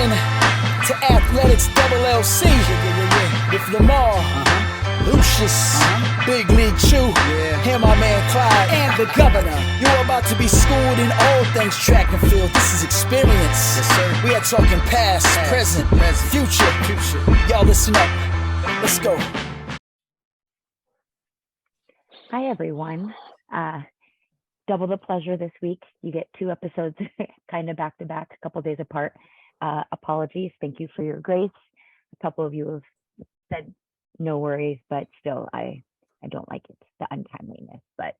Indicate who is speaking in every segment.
Speaker 1: in to Athletics LLC with Lamar, Lucius, Big League Chew, and my man Clyde, and the governor. You're about to be schooled in all things track and field. This is experience. Yes, sir. We are talking past, present, future. Y'all listen up. Let's go.
Speaker 2: Hi, everyone. Double the pleasure this week. You get 2 episodes kind of back to back, a couple days apart. Apologies. Thank you for your grace. A couple of you have said no worries, but still, I don't like it, the untimeliness. But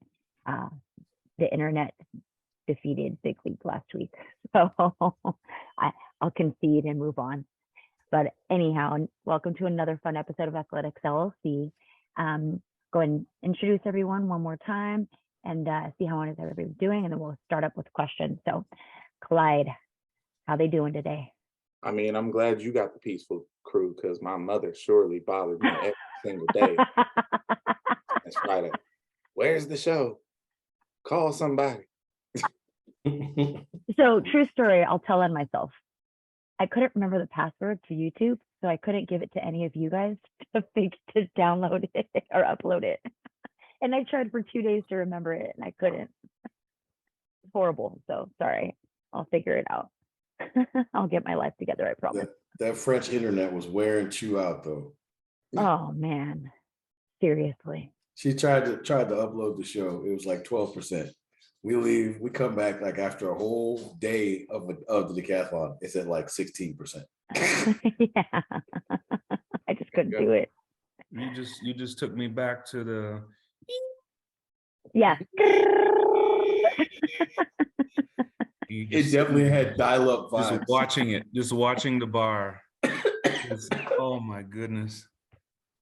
Speaker 2: the internet defeated Big League last week. So I'll concede and move on. But anyhow, welcome to another fun episode of Athletics LLC. Go and introduce everyone one more time and see how is everybody doing, and then we'll start up with questions. So, Clyde, how they doing today?
Speaker 3: I mean, I'm glad you got the peaceful crew, because my mother surely bothered me every single day. That's Friday. Where's the show? Call somebody.
Speaker 2: So, true story, I'll tell on myself. I couldn't remember the password to YouTube, so I couldn't give it to any of you guys to download it or upload it. And I tried for 2 days to remember it, and I couldn't. It's horrible. So sorry. I'll figure it out. I'll get my life together, I promise.
Speaker 4: That French internet was wearing Chew out, though.
Speaker 2: Oh man, seriously.
Speaker 4: She tried to upload the show. It was like 12%. We leave. We come back like after a whole day of the decathlon. It's at like 16%.
Speaker 2: Yeah, I just couldn't do it.
Speaker 5: You just took me back to the.
Speaker 2: Yeah.
Speaker 4: It definitely had dial-up vibes.
Speaker 5: Just watching the bar. Oh my goodness.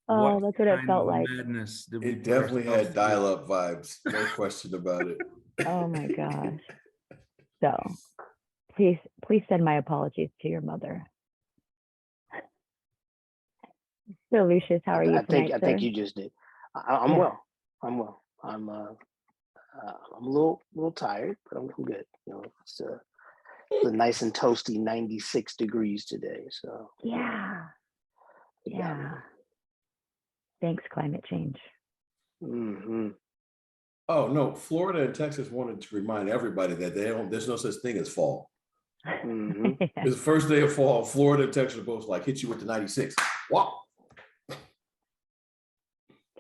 Speaker 2: Oh, that's what it felt like.
Speaker 4: It definitely had dial-up vibes. No question about it.
Speaker 2: Oh my gosh. So please send my apologies to your mother. So Lucius, how are you tonight,
Speaker 6: I think you just did. I'm well. I'm a little tired, but I'm good. You know, it's nice and toasty 96 degrees today. So
Speaker 2: yeah. Thanks, climate change.
Speaker 6: Mm-hmm.
Speaker 4: Oh no, Florida and Texas wanted to remind everybody that there's no such thing as fall.
Speaker 6: Mm-hmm.
Speaker 4: It's the first day of fall. Florida and Texas are both like hit you with the 96. Wow.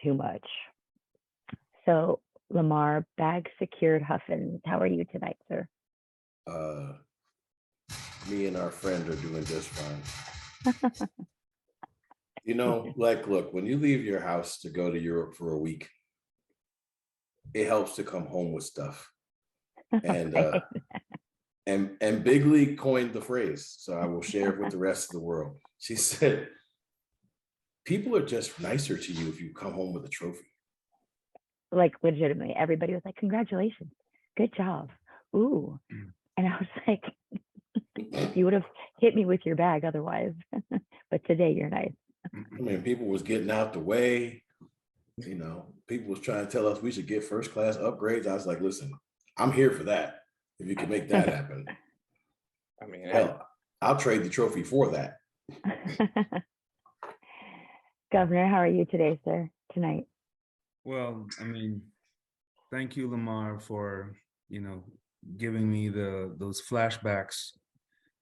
Speaker 2: Too much. So Lamar, bag secured Huffins. How are you tonight, sir?
Speaker 4: Me and our friend are doing just fine. You know, like, look, when you leave your house to go to Europe for a week, it helps to come home with stuff. And and Big League coined the phrase, so I will share it with the rest of the world. She said, people are just nicer to you if you come home with a trophy.
Speaker 2: Like legitimately, everybody was like, congratulations, good job. Ooh. And I was like, you would have hit me with your bag otherwise. But today you're nice.
Speaker 4: I mean, people was getting out the way. You know, people was trying to tell us we should get first class upgrades. I was like, listen, I'm here for that. If you can make that happen. I mean, hell, I'll trade the trophy for that.
Speaker 2: Governor, how are you today, sir? Tonight?
Speaker 5: Well, I mean, thank you, Lamar, for, giving me those flashbacks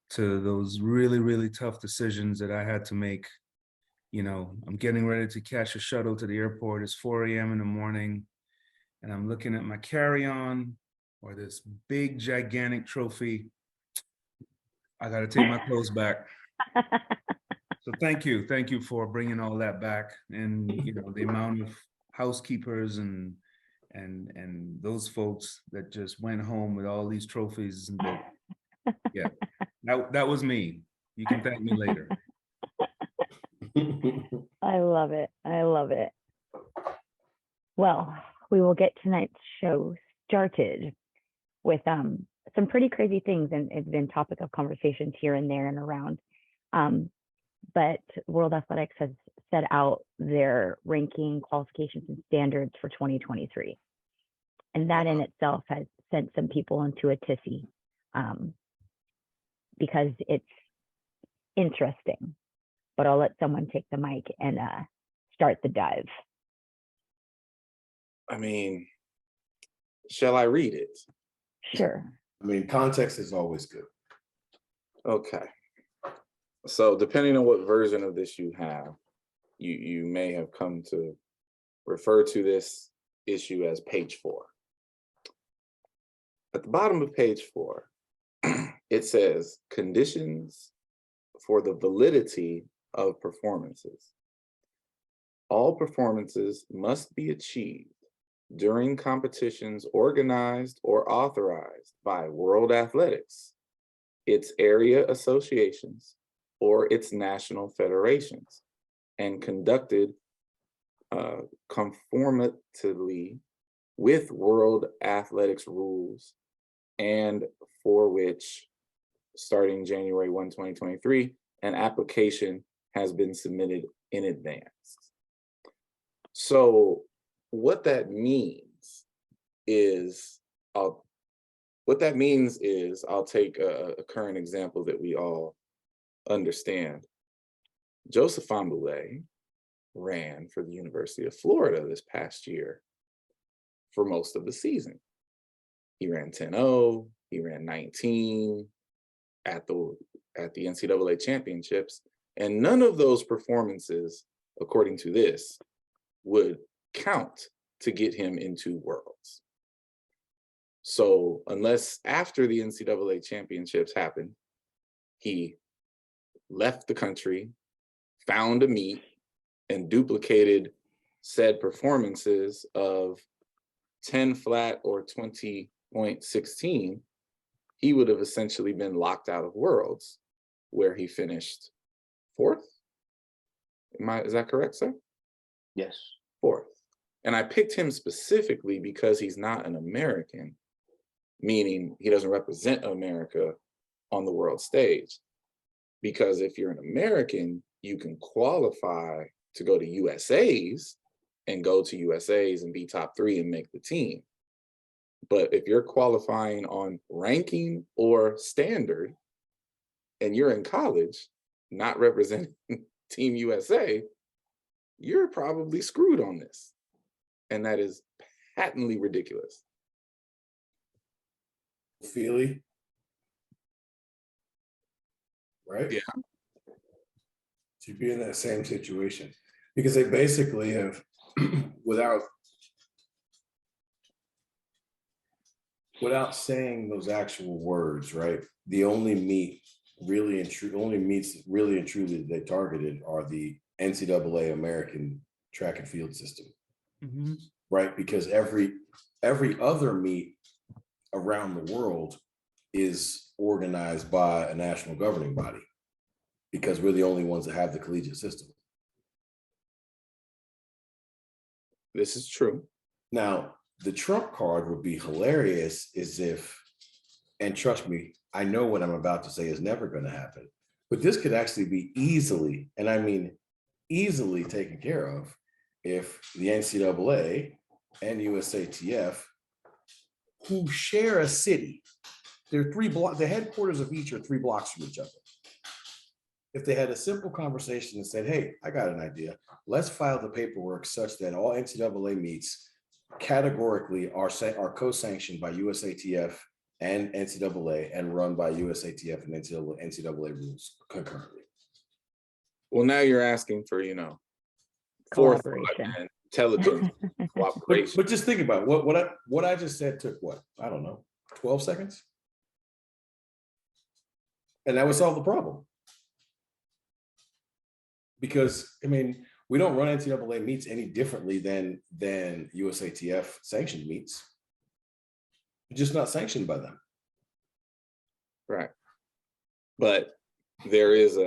Speaker 5: to those really, really tough decisions that I had to make. I'm getting ready to catch a shuttle to the airport. It's 4 a.m. in the morning, and I'm looking at my carry-on or this big, gigantic trophy. I got to take my clothes back. So thank you for bringing all that back, and the amount of housekeepers and those folks that just went home with all these trophies. And that was me. You can thank me later.
Speaker 2: I love it. Well, we will get tonight's show started with some pretty crazy things, and it's been topic of conversations here and there and around. But World Athletics has set out their ranking, qualifications, and standards for 2023. And that in itself has sent some people into a tizzy, because interesting, but I'll let someone take the mic and start the dive.
Speaker 3: I mean, shall I read it?
Speaker 2: Sure.
Speaker 4: I mean, context is always good.
Speaker 3: Okay. So depending on what version of this you have, you may have come to refer to this issue as page 4. At the bottom of page 4, it says conditions for the validity of performances. All performances must be achieved during competitions organized or authorized by World Athletics, its area associations, or its national federations, and conducted conformatively with World Athletics rules, and for which, starting January 1, 2023, an application has been submitted in advance. So what that means is, I'll take a current example that we all understand. Joseph Fambule ran for the University of Florida this past year for most of the season. He ran 10-0, he ran 19 at the NCAA championships, and none of those performances, according to this, would count to get him into Worlds. So unless after the NCAA championships happened, he left the country, found a meet, and duplicated said performances of 10 flat or 20.16, he would have essentially been locked out of Worlds, where he finished 4th. Is that correct, sir?
Speaker 6: Yes.
Speaker 3: 4th. And I picked him specifically because he's not an American, meaning he doesn't represent America on the world stage. Because if you're an American, you can qualify to go to USA's and go to USA's and be top 3 and make the team. But if you're qualifying on ranking or standard and you're in college, not representing Team USA, you're probably screwed on this. And that is patently ridiculous.
Speaker 4: Feely, right?
Speaker 3: Yeah.
Speaker 4: To be in that same situation, because they basically have, without saying those actual words, right? The only meets really and truly they targeted are the NCAA American track and field system, right? Because every other meet around the world is organized by a national governing body, because we're the only ones that have the collegiate system.
Speaker 3: This is true.
Speaker 4: Now, the trump card would be hilarious is if, and trust me, I know what I'm about to say is never going to happen, but this could actually be easily, and I mean easily, taken care of if the NCAA and USATF, who share a city, they're 3 blocks, the headquarters of each are 3 blocks from each other. If they had a simple conversation and said, hey, I got an idea, let's file the paperwork such that all NCAA meets categorically are co-sanctioned by USATF and NCAA and run by USATF and NCAA rules concurrently.
Speaker 3: Well, now you're asking for, forethought
Speaker 2: Collaboration.
Speaker 3: and intelligence, cooperation.
Speaker 4: But just think about it. What I just said took what? I don't know, 12 seconds? And that would solve the problem. Because, I mean, we don't run NCAA meets any differently than USATF sanctioned meets. We're just not sanctioned by them.
Speaker 3: Right. But there is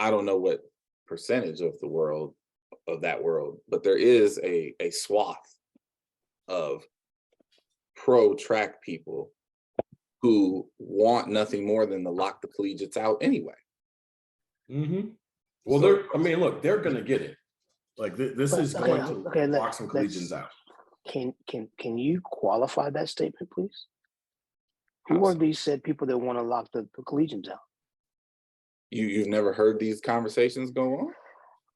Speaker 3: I don't know what percentage of that world, but there is a swath of pro track people who want nothing more than to lock the collegiates out anyway.
Speaker 4: Mm-hmm. Well, they're going to get it. Like this is going to lock some collegians out.
Speaker 6: Can you qualify that statement, please? Who are these said people that want to lock the collegians out?
Speaker 3: You've never heard these conversations go on?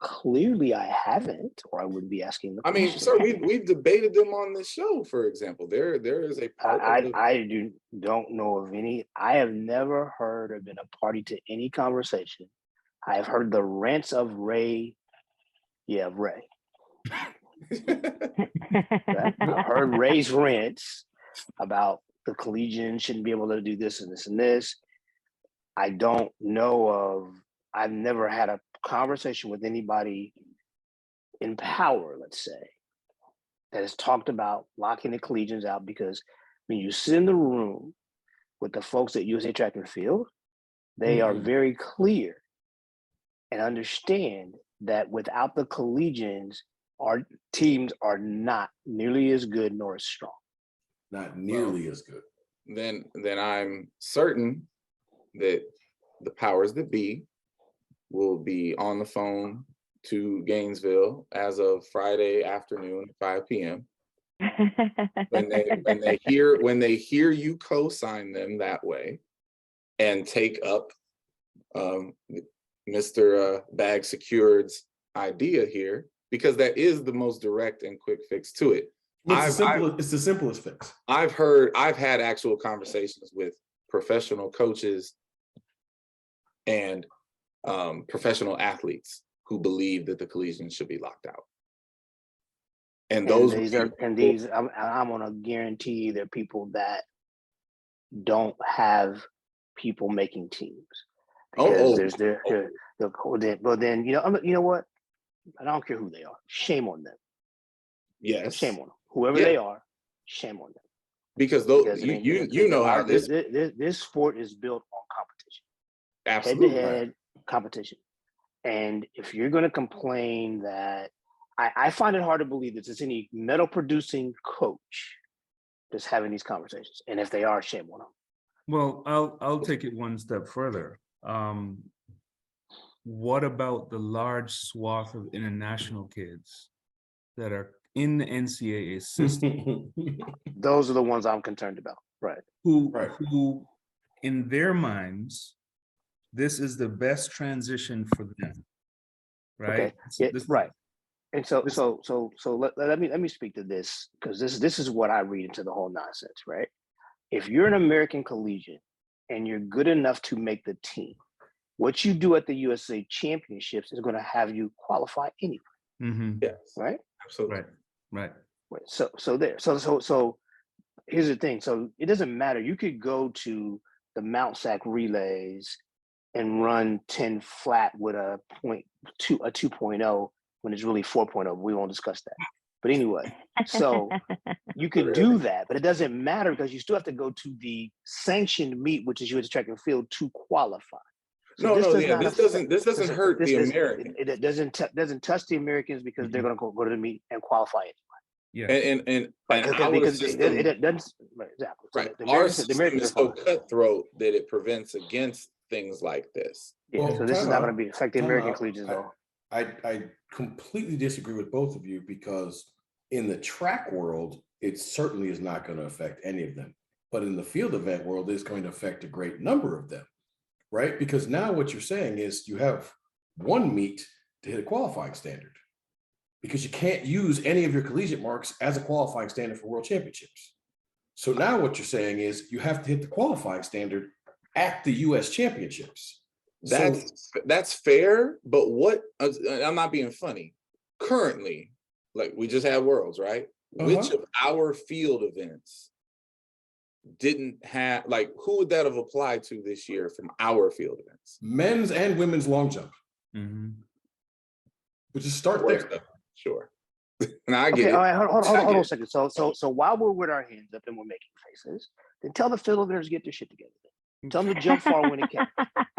Speaker 6: Clearly, I haven't, or I wouldn't be asking the
Speaker 3: I mean,
Speaker 6: question.
Speaker 3: sir, we've debated them on this show, for example. There is a part of the,
Speaker 6: I don't know of any. I have never heard or been a party to any conversation. I have heard the rants of Ray. Yeah, Ray. Right? I heard Ray's rants about the collegians shouldn't be able to do this and this and this. I don't know of. I've never had a conversation with anybody in power, let's say, that has talked about locking the collegians out, because when you sit in the room with the folks at USA Track and Field, they are very clear and understand that without the collegians, our teams are not nearly as good nor as strong.
Speaker 4: Not nearly as good.
Speaker 3: then I'm certain that the powers that be will be on the phone to Gainesville as of Friday afternoon, 5 p.m. When they hear you co-sign them that way and take up Mr. Bag Secured's idea here, because that is the most direct and quick fix to it.
Speaker 4: It's the simplest fix.
Speaker 3: I've had actual conversations with professional coaches and professional athletes who believe that the collegians should be locked out. And those
Speaker 6: I'm gonna guarantee they're people that don't have people making teams. Well, then you know what? I don't care who they are. Shame on them.
Speaker 3: Yes,
Speaker 6: shame on them. Whoever they are, shame on them.
Speaker 3: Because you know how
Speaker 6: this sport is built on competition.
Speaker 3: Absolutely.
Speaker 6: Head-to-head competition. And if you're going to complain that, I find it hard to believe that there's any medal producing coach that's having these conversations. And if they are, shame on them.
Speaker 5: Well, I'll take it one step further. What about the large swath of international kids that are in the NCAA system?
Speaker 6: Those are the ones I'm concerned about, right?
Speaker 5: Who in their minds, this is the best transition for them, right?
Speaker 6: Okay. Right. And so let me speak to this, because this is what I read into the whole nonsense, right? If you're an American collegiate and you're good enough to make the team, what you do at the USA Championships is going to have you qualify anyway.
Speaker 5: Mm-hmm.
Speaker 3: Yes,
Speaker 6: right.
Speaker 3: Absolutely.
Speaker 5: Right.
Speaker 6: So here's the thing. So it doesn't matter. You could go to the Mount Sac relays and run 10 flat with a 2.0 when it's really 4.0. We won't discuss that. But anyway, so you could do that, but it doesn't matter because you still have to go to the sanctioned meet, which is USA Track and Field, to qualify. So
Speaker 3: this doesn't hurt the Americans.
Speaker 6: It doesn't touch the Americans because they're going to go to the meet and qualify anyway.
Speaker 5: Yeah,
Speaker 6: because it doesn't exactly.
Speaker 3: Right.
Speaker 6: So
Speaker 3: Our system is so cutthroat that it prevents against things like this.
Speaker 6: Yeah. Well, so this is not going to affect the American collegians though.
Speaker 4: I completely disagree with both of you, because in the track world, it certainly is not going to affect any of them. But in the field event world, it's going to affect a great number of them, right? Because now what you're saying is you have one meet to hit a qualifying standard, because you can't use any of your collegiate marks as a qualifying standard for world championships. So now what you're saying is you have to hit the qualifying standard at the US championships.
Speaker 3: That's fair, but what, I'm not being funny. Currently, like we just had Worlds, right? Which of our field events didn't have, like, who would that have applied to this year from our field events?
Speaker 4: Men's and women's long jump.
Speaker 5: Mm-hmm.
Speaker 4: We'll just start there.
Speaker 3: Sure. Now I get it.
Speaker 6: All right, hold on a second. So while we're with our hands up and we're making faces, then tell the field eventers to get their shit together. Tell them to jump far when it counts.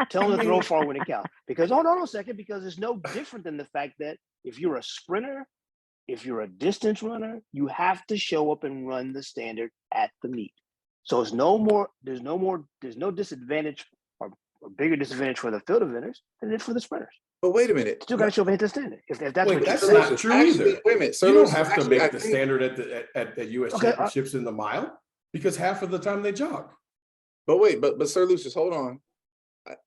Speaker 6: Tell them to throw far when it counts. Because hold on a second, because it's no different than the fact that if you're a sprinter, if you're a distance runner, you have to show up and run the standard at the meet. So there's no disadvantage or bigger disadvantage for the field eventers than it is for the sprinters.
Speaker 3: But wait a minute.
Speaker 6: Still got to show up and hit the standard. If that's
Speaker 4: that's not true either.
Speaker 3: Wait a minute.
Speaker 4: You don't have to make the standard at the US championships in the mile, because half of the time they jog.
Speaker 3: But wait, but Sir Lucius, hold on.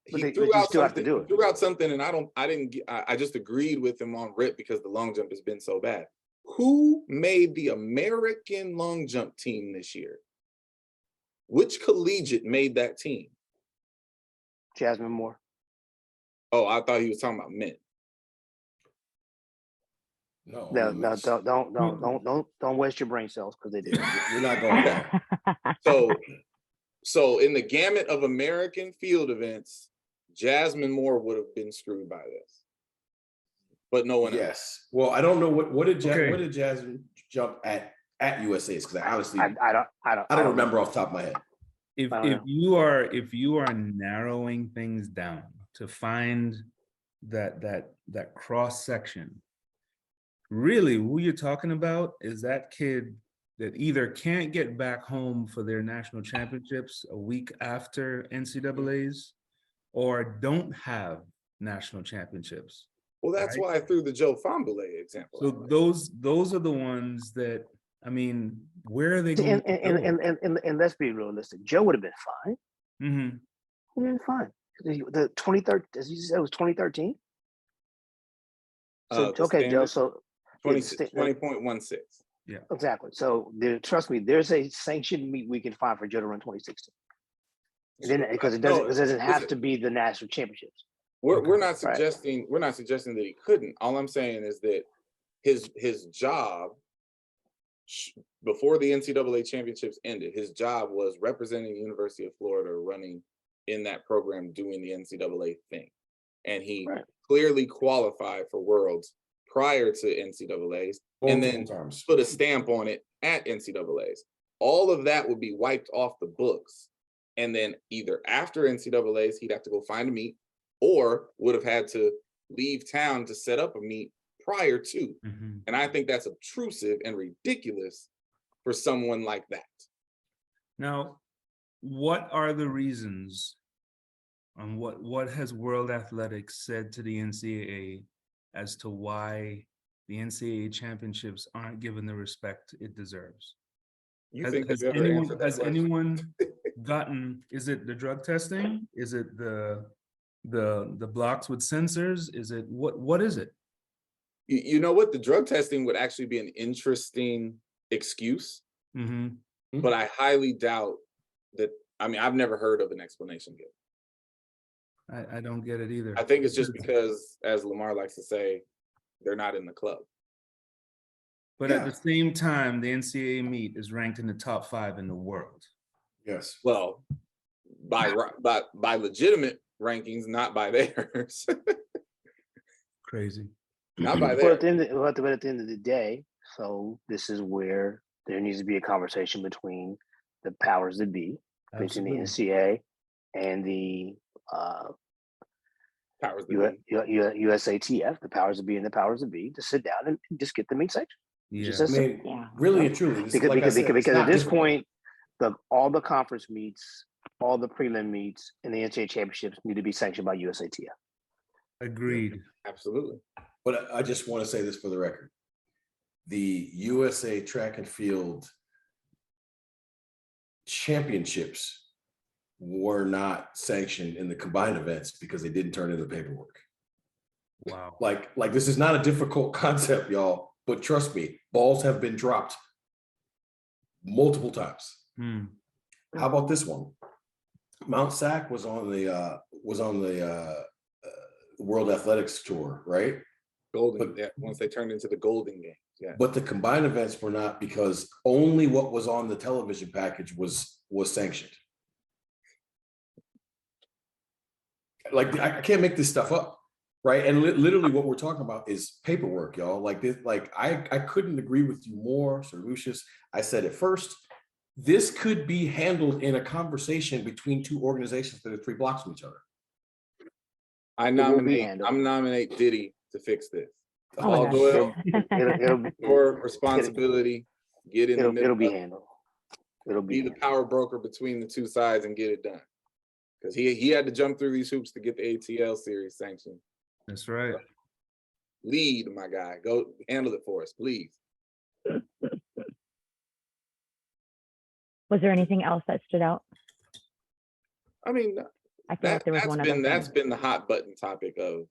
Speaker 3: he
Speaker 6: But
Speaker 3: threw
Speaker 6: you
Speaker 3: out
Speaker 6: still have to
Speaker 3: something.
Speaker 6: do
Speaker 3: He
Speaker 6: it.
Speaker 3: threw out something, and I just agreed with him on rip because the long jump has been so bad. Who made the American long jump team this year? Which collegiate made that team?
Speaker 6: Jasmine Moore.
Speaker 3: Oh, I thought he was talking about men.
Speaker 4: No,
Speaker 6: No,
Speaker 4: on the
Speaker 6: no,
Speaker 4: men's.
Speaker 6: don't waste your brain cells because they did.
Speaker 4: We're not going there.
Speaker 3: So in the gamut of American field events, Jasmine Moore would have been screwed by this, but no one else.
Speaker 4: Yes. Well, I don't know what did
Speaker 5: Okay.
Speaker 4: Jasmine jump at USA's, because I honestly
Speaker 6: I
Speaker 4: don't remember off the top of my head.
Speaker 5: If
Speaker 6: I don't
Speaker 5: if you are narrowing things down to find that cross section, really who you're talking about is that kid that either can't get back home for their national championships a week after NCAAs or don't have national championships.
Speaker 3: Well, that's
Speaker 5: Right.
Speaker 3: why I threw the Joe Fambule example.
Speaker 5: So those are the ones that, I mean, where are they going?
Speaker 6: and let's be realistic. Joe would have been fine.
Speaker 5: Mm-hmm.
Speaker 6: Would have been fine. The 23rd, as you said, it was 2013. So okay, Joe. So
Speaker 3: 20.16.
Speaker 5: Yeah,
Speaker 6: exactly. So trust me, there's a sanctioned meet we can find for Joe to run 2016. And then because it doesn't have to be the national championships.
Speaker 3: We're not suggesting that he couldn't. All I'm saying is that his job before the NCAA championships ended, his job was representing the University of Florida, running in that program, doing the NCAA thing, and he clearly qualified for Worlds prior to NCAA's, and then put a stamp on it at NCAA's. All of that would be wiped off the books, and then either after NCAA's he'd have to go find a meet, or would have had to leave town to set up a meet prior to.
Speaker 5: mm-hmm.
Speaker 3: And I think that's obtrusive and ridiculous for someone like that.
Speaker 5: Now, what are the reasons and what has World Athletics said to the NCAA as to why the NCAA championships aren't given the respect it deserves? Has anyone gotten, is it the drug testing? Is it the blocks with sensors? Is it what is it?
Speaker 3: You know what? The drug testing would actually be an interesting excuse,
Speaker 5: Mm-hmm.
Speaker 3: but I highly doubt that. I mean, I've never heard of an explanation given.
Speaker 5: I don't get it either.
Speaker 3: I think it's just because, as Lamar likes to say, they're not in the club.
Speaker 5: But at the same time, the NCAA meet is ranked in the top 5 in the world.
Speaker 4: Yes.
Speaker 3: Well, by legitimate rankings, not by theirs.
Speaker 5: Crazy.
Speaker 3: Not by
Speaker 6: But
Speaker 3: theirs.
Speaker 6: at the end of the day, so this is where there needs to be a conversation between the powers that be, between the NCAA and the
Speaker 3: powers that be.
Speaker 6: USATF, the powers that be and the powers that be, to sit down and just get the meet section.
Speaker 5: Yeah.
Speaker 6: Just
Speaker 4: really and truly,
Speaker 6: because at this point, all the conference meets, all the prelim meets, and the NCAA championships need to be sanctioned by USATF.
Speaker 5: Agreed.
Speaker 3: Absolutely.
Speaker 4: But I just want to say this for the record. The USA track and field championships were not sanctioned in the combined events because they didn't turn in the paperwork.
Speaker 5: Wow.
Speaker 4: Like this is not a difficult concept, y'all, but trust me, balls have been dropped multiple times. How about this one? Mount Sac was on the World Athletics Tour, right?
Speaker 3: Once they turned into the Golden Games. Yeah.
Speaker 4: But the combined events were not, because only what was on the television package was sanctioned. Like, I can't make this stuff up, right? And literally what we're talking about is paperwork, y'all. Like this, like I couldn't agree with you more, Sir Lucius. I said it first. This could be handled in a conversation between two organizations that are 3 blocks from each other.
Speaker 3: I'm nominate Diddy to fix this.
Speaker 2: Oh
Speaker 3: Doyle,
Speaker 6: It'll
Speaker 3: your responsibility. Get in the middle.
Speaker 6: It'll be handled. It'll
Speaker 3: be the power broker between the two sides and get it done. Because he had to jump through these hoops to get the ATL series sanctioned.
Speaker 5: That's right.
Speaker 3: Lead, my guy. Go handle it for us, please.
Speaker 2: Was there anything else that stood out?
Speaker 3: I mean,
Speaker 2: I feel like there was one other thing.
Speaker 3: That's been the hot button topic of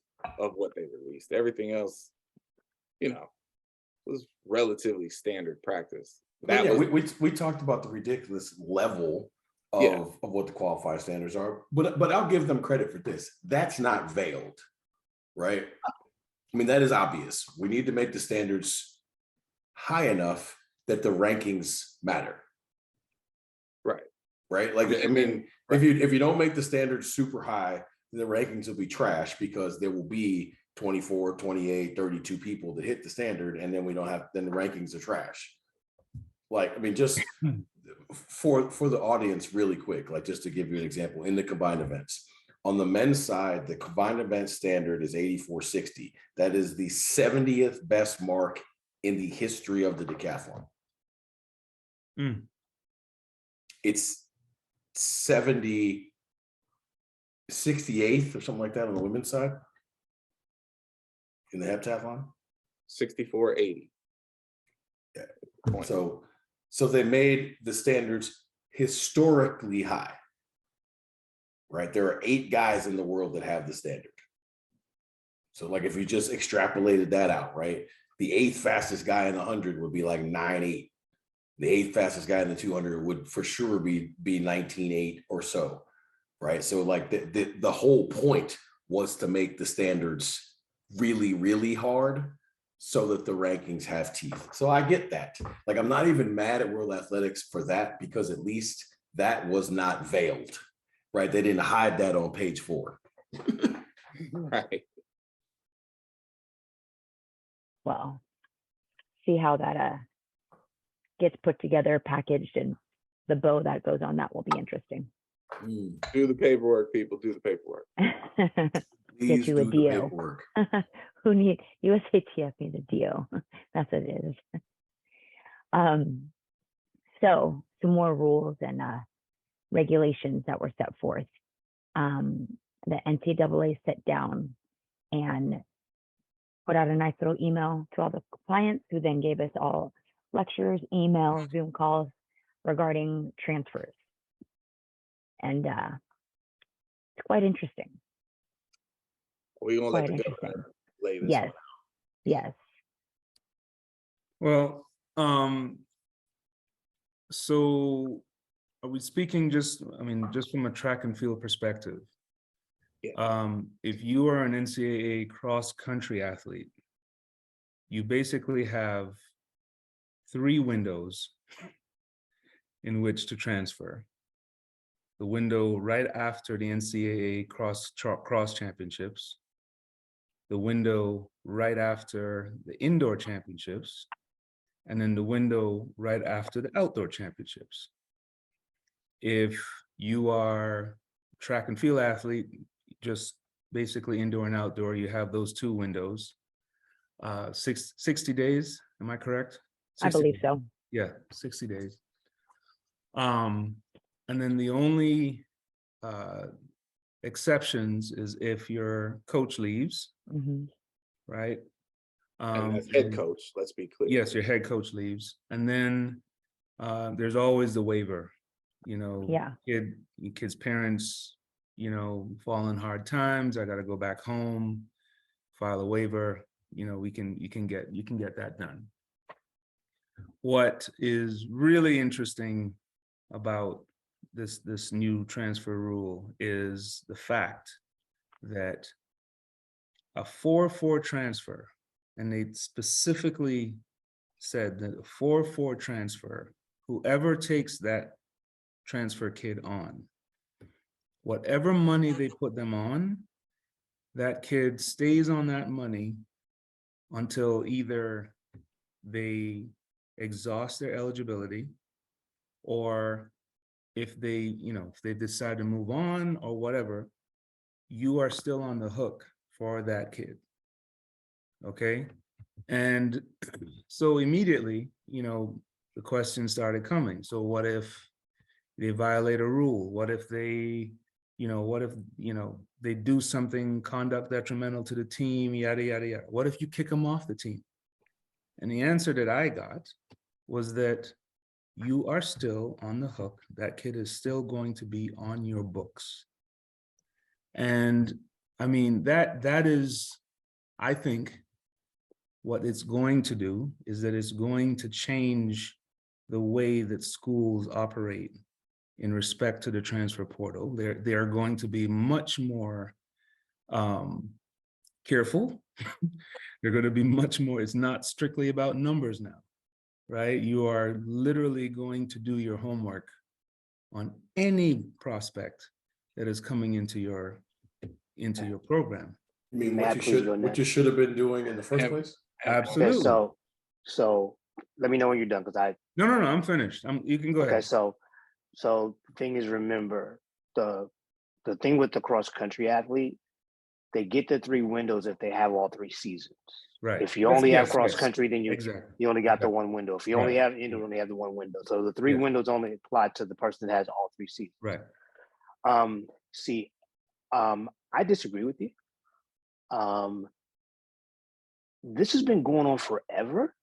Speaker 3: what they released. Everything else, you know, was relatively standard practice.
Speaker 4: But yeah, we talked about the ridiculous level of what the qualified standards are, but I'll give them credit for this. That's not veiled, right? I mean, that is obvious. We need to make the standards high enough that the rankings matter. Right. Like, I mean, if you don't make the standards super high, then the rankings will be trash because there will be 24, 28, 32 people that hit the standard, and then then the rankings are trash. Like, I mean, just for the audience really quick, like just to give you an example, in the combined events, on the men's side, the combined event standard is 84.60. That is the 70th best mark in the history of the decathlon. It's 68th or something like that on the women's side in the heptathlon.
Speaker 3: 64.80.
Speaker 4: Yeah. So they made the standards historically high, right? There are 8 guys in the world that have the standard. So like if you just extrapolated that out, right? The 8th fastest guy in the 100 would be like 9.8. The 8th fastest guy in the 200 would for sure be 19.8 or so, right? So like the whole point was to make the standards really, really hard so that the rankings have teeth. So I get that. Like, I'm not even mad at World Athletics for that, because at least that was not veiled, right? They didn't hide that on page 4.
Speaker 3: Right.
Speaker 2: Well, see how that gets put together, packaged, and the bow that goes on that will be interesting.
Speaker 3: Do the paperwork, people. Do the paperwork.
Speaker 2: Get you a deal. Who need USATF needs a deal. That's what it is. So some more rules and regulations that were set forth. The NCAA sat down and put out a nice little email to all the clients, who then gave us all lectures, emails, Zoom calls regarding transfers. And it's quite interesting.
Speaker 3: We're going to let the governor lay this one out.
Speaker 2: Yes.
Speaker 5: Well, so are we speaking just from a track and field perspective?
Speaker 3: Yeah.
Speaker 5: If you are an NCAA cross-country athlete, you basically have 3 windows in which to transfer. The window right after the NCAA cross championships, the window right after the indoor championships, and then the window right after the outdoor championships. If you are a track and field athlete, just basically indoor and outdoor, you have those 2 windows. 60 days, am I correct?
Speaker 2: I believe so.
Speaker 5: Yeah, 60 days. And then the only exceptions is if your coach leaves, right?
Speaker 3: And that's head coach, let's be clear.
Speaker 5: Yes, your head coach leaves. And then there's always the waiver, kids' parents, fall in hard times. I got to go back home, file a waiver. You can get that done. What is really interesting about this new transfer rule is the fact that a 4-4 transfer, and they specifically said that a 4-4 transfer, whoever takes that transfer kid on, whatever money they put them on, that kid stays on that money until either they exhaust their eligibility, or if they decide to move on or whatever, you are still on the hook for that kid. Okay. And so immediately, the questions started coming. So what if they violate a rule? What if they, they do something, conduct detrimental to the team, yada, yada, yada? What if you kick them off the team? And the answer that I got was that you are still on the hook. That kid is still going to be on your books. And I mean, that is, I think, what it's going to do is that it's going to change the way that schools operate in respect to the transfer portal. They are going to be much more careful. They're going to be much more, it's not strictly about numbers now, right? You are literally going to do your homework on any prospect that is coming into your program.
Speaker 4: You mean
Speaker 6: May I please go
Speaker 4: what you
Speaker 6: next?
Speaker 4: should have been doing in the first
Speaker 3: Yep.
Speaker 4: place?
Speaker 5: Absolutely.
Speaker 6: Okay, so let me know when you're done, because
Speaker 5: No, I'm finished. You can go
Speaker 6: okay,
Speaker 5: ahead.
Speaker 6: so the thing is, remember, the thing with the cross country athlete, they get the 3 windows if they have all 3 seasons.
Speaker 5: Right.
Speaker 6: If you only have
Speaker 5: Yes,
Speaker 6: cross
Speaker 5: yes.
Speaker 6: country, then you
Speaker 5: Exactly.
Speaker 6: only got the 1 window. If you only
Speaker 5: Right.
Speaker 6: have you only have the 1 window. So the 3
Speaker 5: Yeah.
Speaker 6: windows only apply to the person that has all 3 seasons.
Speaker 5: Right.
Speaker 6: I disagree with you. This has been going on forever,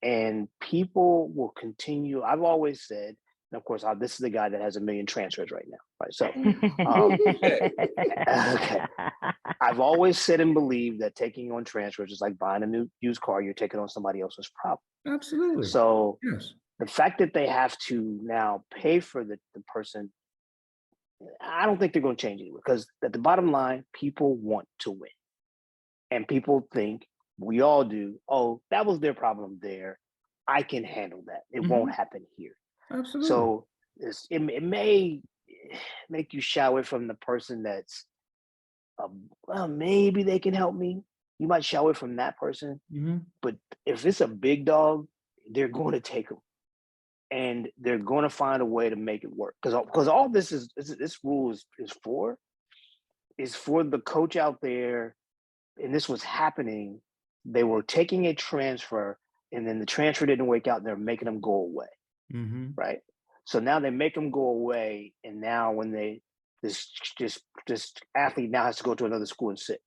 Speaker 6: and people will continue. I've always said, and of course, this is the guy that has 1 million transfers right now, right? So, okay. I've always said and believed that taking on transfers is like buying a new used car. You're taking on somebody else's problem.
Speaker 5: Absolutely.
Speaker 6: So
Speaker 5: yes.
Speaker 6: the fact that they have to now pay for the person, I don't think they're going to change it, because at the bottom line, people want to win. And people think, we all do, oh, that was their problem there. I can handle that. It won't happen here.
Speaker 5: Absolutely.
Speaker 6: So it may make you shy away from the person that's, well, maybe they can help me. You might shy away from that person. But if it's a big dog, they're going to take them. And they're going to find a way to make it work. Because all this rule is for the coach out there, and this was happening. They were taking a transfer, and then the transfer didn't work out, and they're making them go away. Right? So now they make them go away, and now when this athlete now has to go to another school and sit.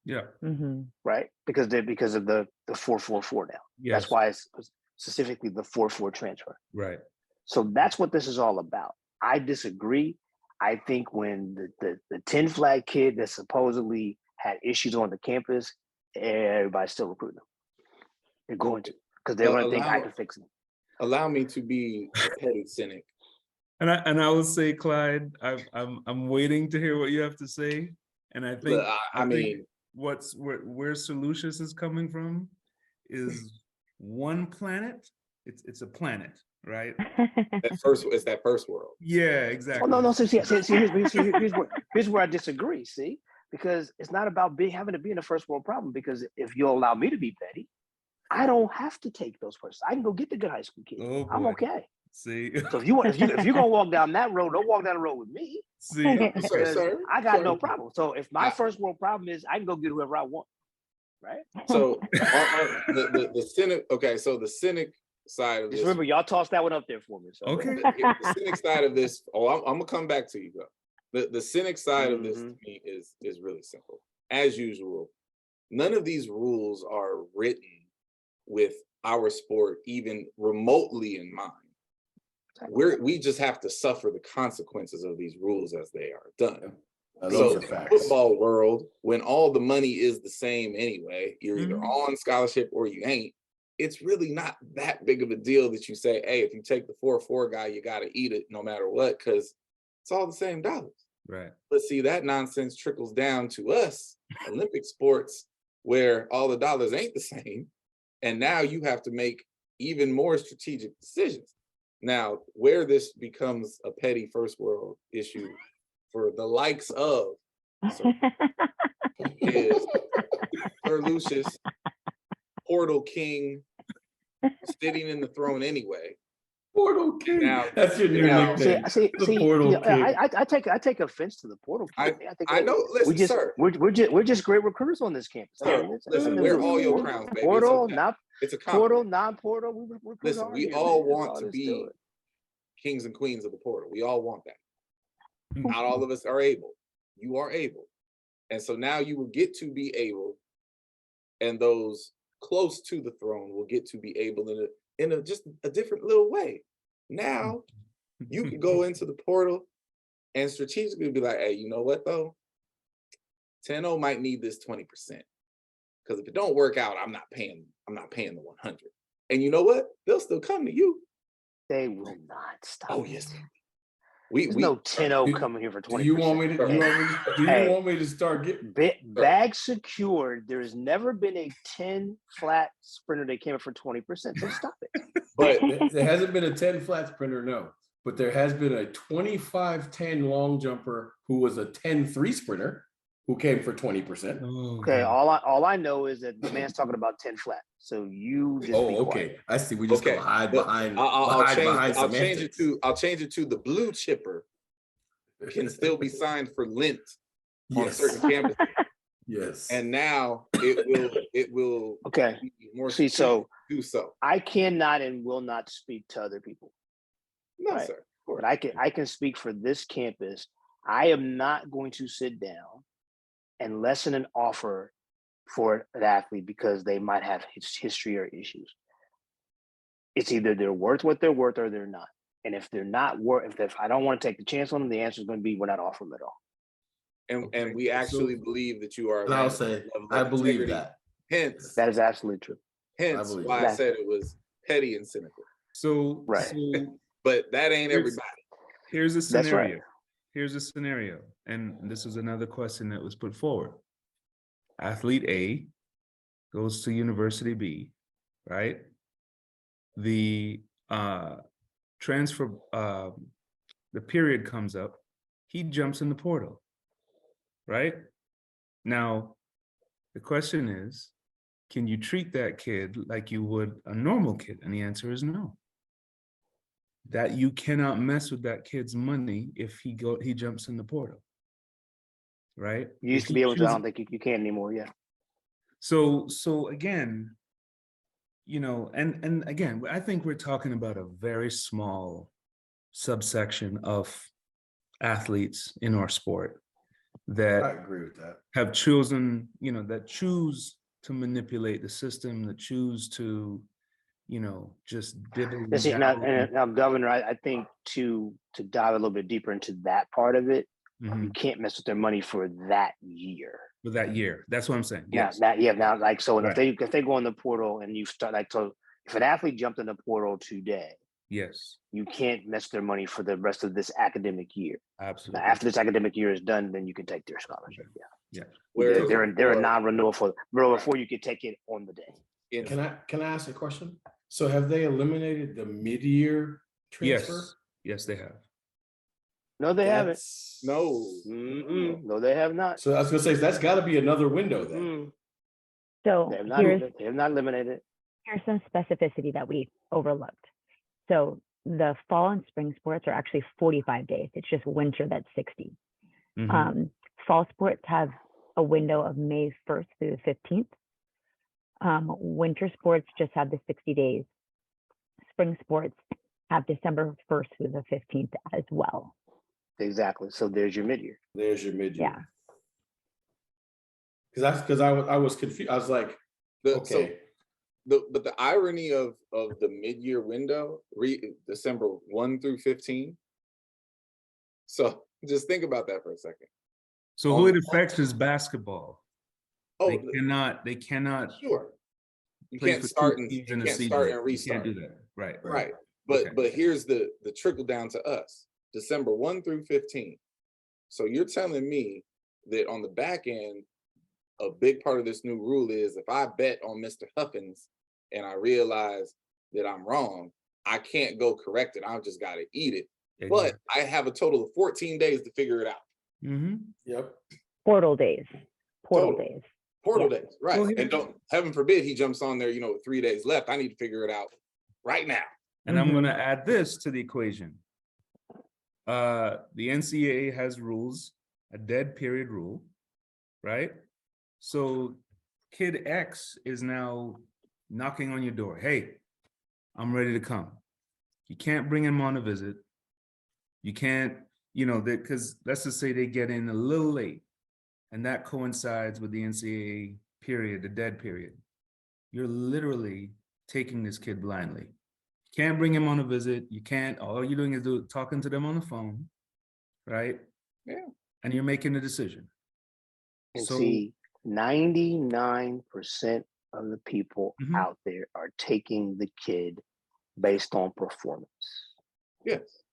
Speaker 5: Yeah.
Speaker 6: Right? Because of the 4-4-4 now.
Speaker 5: Yes.
Speaker 6: That's why it's specifically the 4-4 transfer.
Speaker 5: Right.
Speaker 6: So that's what this is all about. I disagree. I think when the 10 flag kid that supposedly had issues on the campus, everybody's still recruiting them. They're going to, because they're going to think I can fix them.
Speaker 3: Allow me to be a petty cynic.
Speaker 5: And I will say, Clyde, I'm waiting to hear what you have to say. And I think
Speaker 3: I mean,
Speaker 5: where Solutions is coming from is one planet. It's a planet, right?
Speaker 3: It's that first world.
Speaker 5: Yeah, exactly.
Speaker 6: Oh no. See, here's where I disagree. See, because it's not about having to be in a first world problem. Because if you'll allow me to be petty, I don't have to take those persons. I can go get the good high school kids.
Speaker 5: Oh,
Speaker 6: I'm okay.
Speaker 5: See,
Speaker 6: so if you're gonna walk down that road, don't walk down the road with me.
Speaker 5: See,
Speaker 3: sir,
Speaker 6: I got no problem. So if my first world problem is, I can go get whoever I want. Right.
Speaker 3: So the cynic. Okay, so the cynic side of this.
Speaker 6: Just remember, y'all tossed that one up there for me. So.
Speaker 5: Okay.
Speaker 3: The cynic side of this. Oh, I'm gonna come back to you though. The cynic side of this to me is really simple. As usual, none of these rules are written with our sport even remotely in mind. We just have to suffer the consequences of these rules as they are done. So in the football world, when all the money is the same anyway, you're either all on scholarship or you ain't, it's really not that big of a deal that you say, hey, if you take the 4-4 guy, you got to eat it no matter what, because it's all the same dollars.
Speaker 5: Right.
Speaker 3: But see, that nonsense trickles down to us, Olympic sports, where all the dollars ain't the same. And now you have to make even more strategic decisions. Now, where this becomes a petty first world issue for the likes of is Sir Lucius, Portal King, sitting in the throne anyway.
Speaker 4: Portal King.
Speaker 3: Now,
Speaker 4: that's your new nickname.
Speaker 6: See,
Speaker 4: Portal King.
Speaker 6: I take offense to the Portal King.
Speaker 3: I know. Listen, sir,
Speaker 6: we're just great recruiters on this campus.
Speaker 3: Sir, listen, wear all your crowns, baby.
Speaker 6: Portal,
Speaker 3: it's okay.
Speaker 6: not
Speaker 3: it's a
Speaker 6: Portal, non-Portal. We recruit
Speaker 3: listen,
Speaker 6: hard
Speaker 3: we
Speaker 6: here,
Speaker 3: all
Speaker 6: man.
Speaker 3: want to be kings and queens of the portal. We all want that. Not all of us are able. You are able. And so now you will get to be able, and those close to the throne will get to be able in just a different little way. Now you can go into the portal and strategically be like, hey, you know what though? 10-0 might need this 20%. Because if it don't work out, I'm not paying the 100. And you know what? They'll still come to you.
Speaker 6: They will not stop.
Speaker 3: Oh, yes.
Speaker 6: There's no 10-0 coming here for 20%.
Speaker 4: Do you want me to? Do you want me to start getting
Speaker 6: bag secured? There's never been a 10 flat sprinter that came in for 20%. So stop it.
Speaker 3: But
Speaker 4: there hasn't been a 10 flat sprinter, no. But there has been a 25-10 long jumper who was a 10-3 sprinter who came for 20%.
Speaker 6: Okay, all I know is that the man's talking about 10 flat. So you just be
Speaker 4: okay.
Speaker 6: quiet.
Speaker 4: I see. We just gonna hide behind.
Speaker 3: I'll change it to the blue chipper can still be signed for lint on certain campuses.
Speaker 4: Yes.
Speaker 3: And now it will
Speaker 6: Okay.
Speaker 3: be more
Speaker 6: So
Speaker 3: do so.
Speaker 6: I cannot and will not speak to other people.
Speaker 3: No,
Speaker 6: right.
Speaker 3: sir.
Speaker 6: But I can speak for this campus. I am not going to sit down and lessen an offer for an athlete because they might have history or issues. It's either they're worth what they're worth or they're not. And if they're not worth, if I don't want to take the chance on them, the answer is going to be we're not offering them at all.
Speaker 3: And we actually believe that you are.
Speaker 4: And I'll say, I believe that.
Speaker 3: Hence,
Speaker 6: that is absolutely true.
Speaker 3: Hence why I said it was petty and cynical.
Speaker 5: So,
Speaker 6: right.
Speaker 5: So
Speaker 3: but that ain't everybody.
Speaker 5: Here's a scenario.
Speaker 6: That's right.
Speaker 5: Here's a scenario. And this is another question that was put forward. Athlete A goes to University B, right? The transfer, the period comes up. He jumps in the portal, right? Now, the question is, can you treat that kid like you would a normal kid? And the answer is no. That you cannot mess with that kid's money if he jumps in the portal, right?
Speaker 6: You used to be able to. I don't think you can anymore. Yeah.
Speaker 5: So again, you know, and again, I think we're talking about a very small subsection of athletes in our sport that
Speaker 4: I agree with that.
Speaker 5: have chosen, you know, that choose to manipulate the system, that choose to, you know, just dibble.
Speaker 6: Now, Governor, I think to dive a little bit deeper into that part of it, you can't mess with their money for that year.
Speaker 5: For that year, that's what I'm saying.
Speaker 6: Yeah,
Speaker 5: Yes.
Speaker 6: now, like, so
Speaker 5: right.
Speaker 6: if they go in the portal and you start, like, so if an athlete jumped in the portal today,
Speaker 5: yes,
Speaker 6: you can't mess their money for the rest of this academic year.
Speaker 5: Absolutely.
Speaker 6: Now, after this academic year is done, then you can take their scholarship.
Speaker 5: Yeah.
Speaker 6: Where they're a non-renewal before you could take it on the day.
Speaker 4: Can I ask a question? So have they eliminated the mid-year transfer?
Speaker 5: Yes, they have.
Speaker 6: No, they haven't.
Speaker 3: No.
Speaker 6: No, they have not.
Speaker 4: So I was gonna say that's got to be another window then.
Speaker 2: So
Speaker 6: they have not eliminated it.
Speaker 2: Here's some specificity that we overlooked. So the fall and spring sports are actually 45 days. It's just winter that's 60. Fall sports have a window of May 1st through the 15th. Winter sports just have the 60 days. Spring sports have December 1st through the 15th as well.
Speaker 6: Exactly. So there's your mid-year.
Speaker 2: Yeah.
Speaker 4: Because I was confused. I was like, okay.
Speaker 3: But the irony of the mid-year window, December 1 through 15. So just think about that for a second.
Speaker 5: So who it affects is basketball.
Speaker 3: Oh,
Speaker 5: they cannot.
Speaker 3: Sure. You can't start and restart.
Speaker 5: You can't do that. Right.
Speaker 3: But here's the trickle down to us. December 1 through 15. So you're telling me that on the back end, a big part of this new rule is if I bet on Mr. Huffins and I realize that I'm wrong, I can't go correct it. I've just got to eat it. Exactly. But I have a total of 14 days to figure it out.
Speaker 4: Yep.
Speaker 2: Portal days. Portal days.
Speaker 3: Right. Well, and don't, heaven forbid, he jumps on there, with 3 days left. I need to figure it out right now.
Speaker 5: And I'm going to add this to the equation. The NCAA has rules, a dead period rule, right? So kid X is now knocking on your door. Hey, I'm ready to come. You can't bring him on a visit. You can't, because let's just say they get in a little late and that coincides with the NCAA period, the dead period. You're literally taking this kid blindly. You can't bring him on a visit. You can't, all you're doing is talking to them on the phone, right?
Speaker 3: Yeah.
Speaker 5: And you're making a decision.
Speaker 6: And
Speaker 5: So
Speaker 6: see, 99% of the people
Speaker 5: Mhm.
Speaker 6: out there are taking the kid based on performance.
Speaker 3: Yes.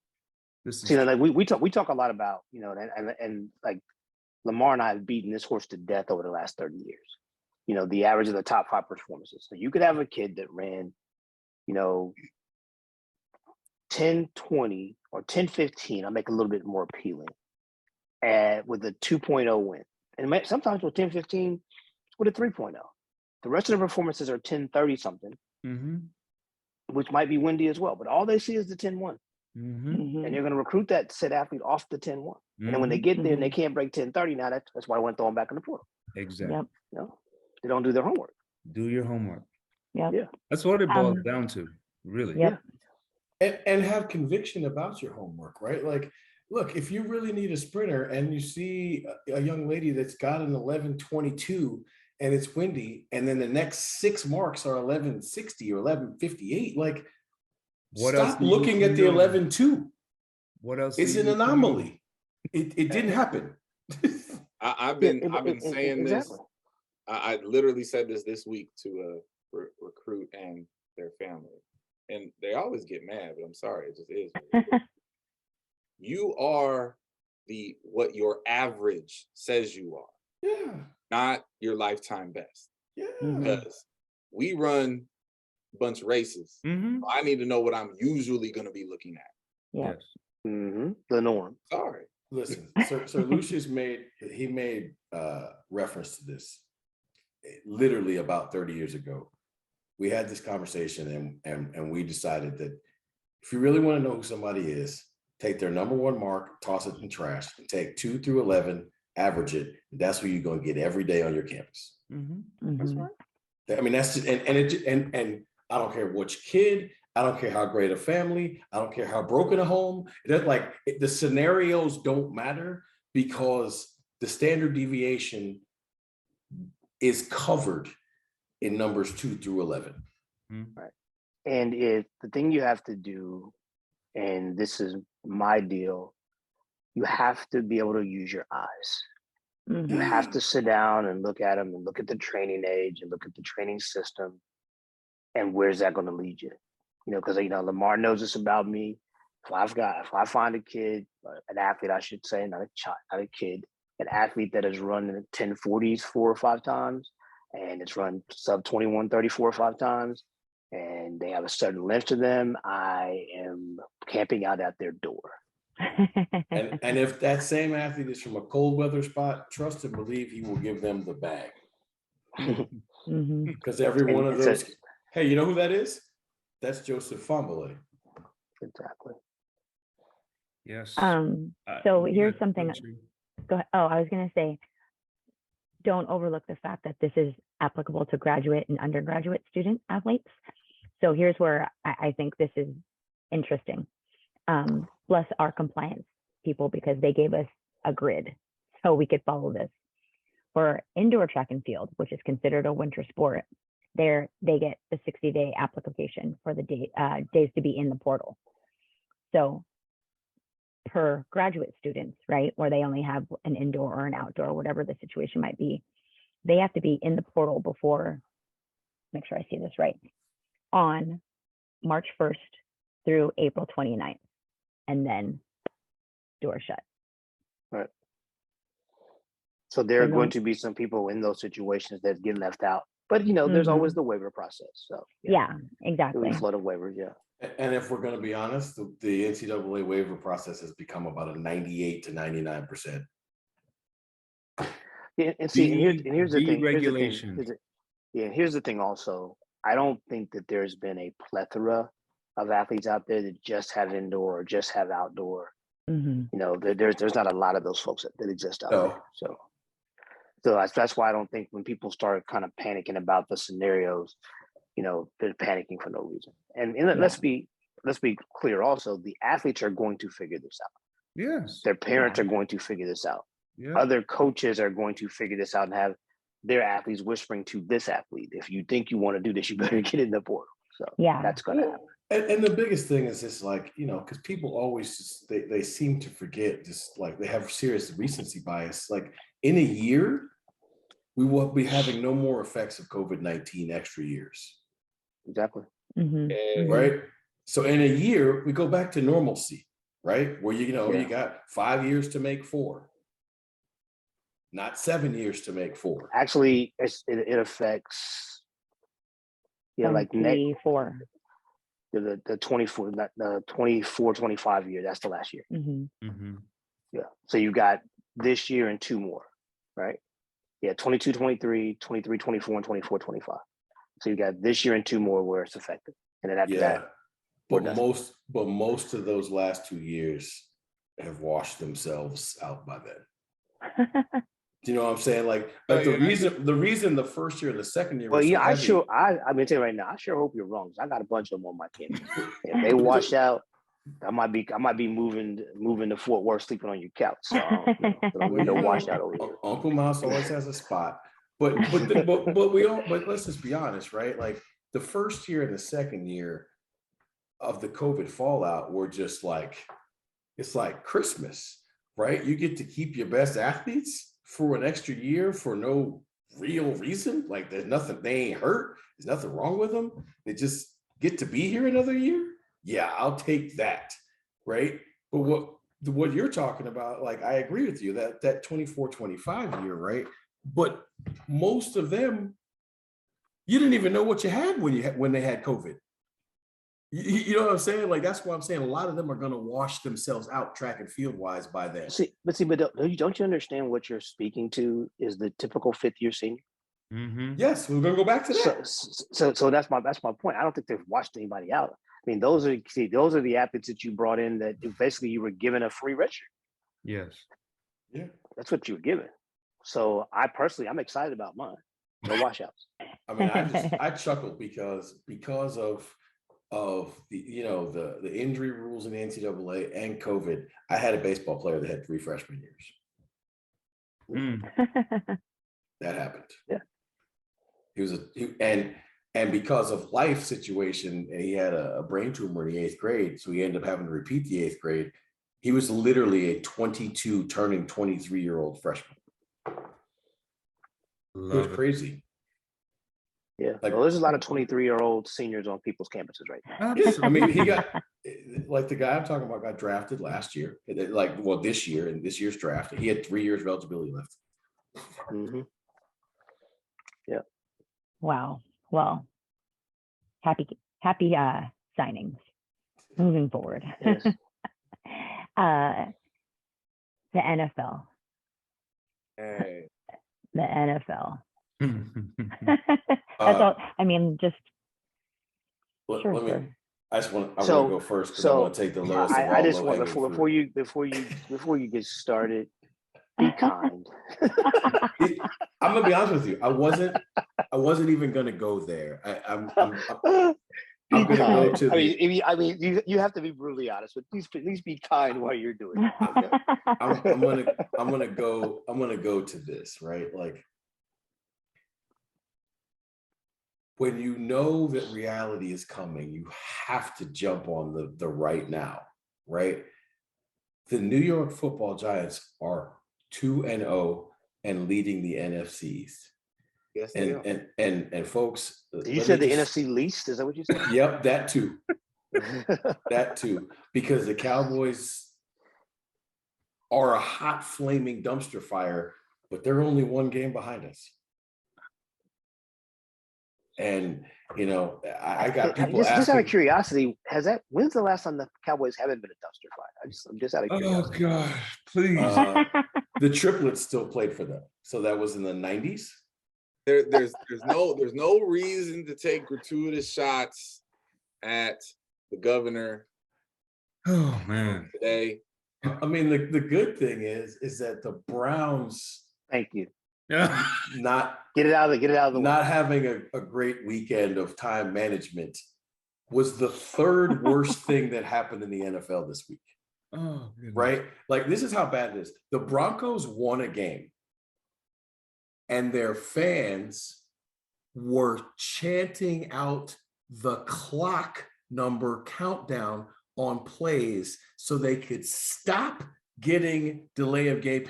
Speaker 5: this is
Speaker 6: See, like we talk a lot about, and like Lamar and I have beaten this horse to death over the last 30 years. The average of the top 5 performances. So you could have a kid that ran, 10-20 or 10-15. I'll make it a little bit more appealing. With a 2.0 win. And sometimes with 10-15, with a 3.0. The rest of the performances are 10-30 something,
Speaker 5: Mhm.
Speaker 6: which might be windy as well. But all they see is the 10-1.
Speaker 5: Mhm.
Speaker 6: And you're going to recruit that said athlete off the 10-1. And then when they get there and they can't break 10-30, now that's why I went throwing back in the portal.
Speaker 5: Exactly.
Speaker 2: Yep.
Speaker 6: They don't do their homework.
Speaker 5: Do your homework.
Speaker 2: Yep.
Speaker 6: Yeah.
Speaker 5: That's what it boils down to, really.
Speaker 2: Yep.
Speaker 4: And have conviction about your homework, right? Like, look, if you really need a sprinter and you see a young lady that's got an 11:22 and it's windy, and then the next 6 marks are 11:60 or 11:58, like,
Speaker 5: What else
Speaker 4: stop
Speaker 5: do you
Speaker 4: looking
Speaker 5: need
Speaker 4: at
Speaker 5: to
Speaker 4: the
Speaker 5: know?
Speaker 4: 11:2.
Speaker 5: What else? do
Speaker 4: It's
Speaker 5: you
Speaker 4: an
Speaker 5: need to know?
Speaker 4: anomaly. It didn't happen.
Speaker 3: I've been saying this.
Speaker 6: Exactly.
Speaker 3: I literally said this week to a recruit and their family, and they always get mad, but I'm sorry, it just is. You are what your average says you are,
Speaker 4: Yeah.
Speaker 3: not your lifetime best.
Speaker 4: Yeah.
Speaker 3: Because we run a bunch of races.
Speaker 5: Mhm.
Speaker 3: I need to know what I'm usually going to be looking at.
Speaker 2: Yeah.
Speaker 5: Yes.
Speaker 6: The norm.
Speaker 3: Sorry.
Speaker 4: Listen, Sir Lucius made reference to this literally about 30 years ago. We had this conversation and we decided that if you really want to know who somebody is, take their number 1 mark, toss it in the trash, and take 2 through 11, average it. And that's who you're going to get every day on your campus.
Speaker 5: Mhm.
Speaker 3: That's right.
Speaker 4: I mean, that's just, and I don't care which kid, I don't care how great a family, I don't care how broken a home. That's like the scenarios don't matter because the standard deviation is covered in numbers 2 through 11.
Speaker 6: Right. And if the thing you have to do, and this is my deal, you have to be able to use your eyes. You have to sit down and look at them and look at the training age and look at the training system. And where's that going to lead you? Because Lamar knows this about me. If I find a kid, an athlete, I should say, not a child, not a kid, an athlete that has run in the 1040s 4 or 5 times, and it's run sub 21:30 4 or 5 times, and they have a certain length to them, I am camping out at their door.
Speaker 4: And if that same athlete is from a cold weather spot, trust and believe he will give them the bag. Because every one of those, hey, you know who that is? That's Joseph Fambule.
Speaker 6: Exactly.
Speaker 5: Yes.
Speaker 2: So here's something.
Speaker 5: Country.
Speaker 2: Go ahead. Oh, I was going to say, don't overlook the fact that this is applicable to graduate and undergraduate student athletes. So here's where I think this is interesting. Bless our compliance people because they gave us a grid so we could follow this. For indoor track and field, which is considered a winter sport, they get the 60-day application for the days to be in the portal. So per graduate students, right, where they only have an indoor or an outdoor, whatever the situation might be, they have to be in the portal before, make sure I see this right, on March 1st through April 29th, and then door shut.
Speaker 6: Right. So there are going to be some people in those situations that get left out. But, there's always the waiver process. So
Speaker 2: yeah exactly.
Speaker 6: We flood of waivers, yeah.
Speaker 4: And if we're going to be honest, the NCAA waiver process has become about a 98 to 99%.
Speaker 6: Yeah, and see, here's the thing.
Speaker 5: Deregulation.
Speaker 6: Here's the thing also. I don't think that there's been a plethora of athletes out there that just have indoor or just have outdoor. There's not a lot of those folks that exist out there. So that's why I don't think when people start kind of panicking about the scenarios, they're panicking for no reason. And let's be clear also, the athletes are going to figure this out.
Speaker 5: Yes.
Speaker 6: Their parents are going to figure this out.
Speaker 5: Yeah.
Speaker 6: Other coaches are going to figure this out and have their athletes whispering to this athlete, if you think you want to do this, you better get in the portal. So that's going to happen.
Speaker 4: And the biggest thing is just like, because people always just, they seem to forget, just like they have serious recency bias. Like in a year, we will be having no more effects of COVID-19 extra years.
Speaker 6: Exactly.
Speaker 4: Right? So in a year, we go back to normalcy, right? Where you
Speaker 6: Yeah.
Speaker 4: you got 5 years to make 4, not 7 years to make 4.
Speaker 6: Actually, it affects, like
Speaker 2: 24.
Speaker 6: the 24, not the 24, 25 year. That's the last year. Yeah. So you got this year and 2 more, right? Yeah, 22, 23, 23, 24, and 24, 25. So you got this year and 2 more where it's effective. And then after that,
Speaker 4: but most of those last 2 years have washed themselves out by then. Do you know what I'm saying? Like the reason the first year and the second year.
Speaker 6: Well,
Speaker 4: yeah,
Speaker 6: I'm gonna tell you right now. I sure hope you're wrong. I got a bunch of them on my campus. If they wash out, I might be moving to Fort Worth, sleeping on your couch. So they'll wash out over here.
Speaker 4: Uncle Mouse always has a spot. But let's just be honest, right? Like the first year and the second year of the COVID fallout were just like, it's like Christmas, right? You get to keep your best athletes for an extra year for no real reason. Like there's nothing, they ain't hurt. There's nothing wrong with them. They just get to be here another year. Yeah, I'll take that, right? But what you're talking about, like I agree with you, that 24, 25 year, right? But most of them, you didn't even know what you had when they had COVID. You know what I'm saying? Like that's why I'm saying a lot of them are going to wash themselves out track and field wise by then.
Speaker 6: But don't you understand what you're speaking to is the typical 5th year senior?
Speaker 4: Yes, we're going to go back to that.
Speaker 6: So that's my point. I don't think they've washed anybody out. I mean, those are the athletes that you brought in that basically you were given a free redshirt.
Speaker 5: Yes.
Speaker 6: Yeah, that's what you were given. So I'm excited about mine. No washouts.
Speaker 4: I mean, I chuckled because of the the injury rules in the NCAA and COVID. I had a baseball player that had 3 freshman years. That happened.
Speaker 6: Yeah.
Speaker 4: And because of life situation, he had a brain tumor in the 8th grade, so he ended up having to repeat the 8th grade. He was literally a 22 turning 23-year-old freshman. It was crazy.
Speaker 6: Yeah, there's a lot of 23-year-old seniors on people's campuses right now.
Speaker 4: Yes, I mean, he got, like the guy I'm talking about got drafted last year, this year, in this year's draft. He had 3 years of eligibility left.
Speaker 6: Yeah.
Speaker 2: Wow. Well, happy signings moving forward.
Speaker 6: Yes.
Speaker 2: The NFL.
Speaker 3: Hey.
Speaker 2: The NFL. That's all. I mean, just sure.
Speaker 4: I want to go first because I want to take the lowest.
Speaker 6: I just want before you get started, be kind.
Speaker 4: I'm gonna be honest with you. I wasn't even gonna go there. I'm gonna go to.
Speaker 6: I mean, you have to be brutally honest, but please be kind while you're doing it. Okay?
Speaker 4: I'm gonna go to this, right? Like when you know that reality is coming, you have to jump on the right now, right? The New York Football Giants are 2-0 and leading the NFCs.
Speaker 3: Yes,
Speaker 4: and folks,
Speaker 6: you said the NFC least? Is that what you said?
Speaker 4: Yep, that too. That too, because the Cowboys are a hot flaming dumpster fire, but they're only 1 game behind us. And I got people asking. Just
Speaker 6: out of curiosity, when's the last time the Cowboys haven't been a dumpster fire? I'm just out of curiosity.
Speaker 5: Oh God, please.
Speaker 4: The triplets still played for them, so that was in the 90s.
Speaker 3: There's no reason to take gratuitous shots at the governor.
Speaker 5: Oh man.
Speaker 3: Today.
Speaker 4: I mean, the good thing is that the Browns.
Speaker 6: Thank you.
Speaker 5: Yeah.
Speaker 6: Not get it out of the
Speaker 4: not having a great weekend of time management was the 3rd worst thing that happened in the NFL this week.
Speaker 5: Oh, goodness.
Speaker 4: Right? Like this is how bad it is. The Broncos won a game and their fans were chanting out the clock number countdown on plays so they could stop getting delay of game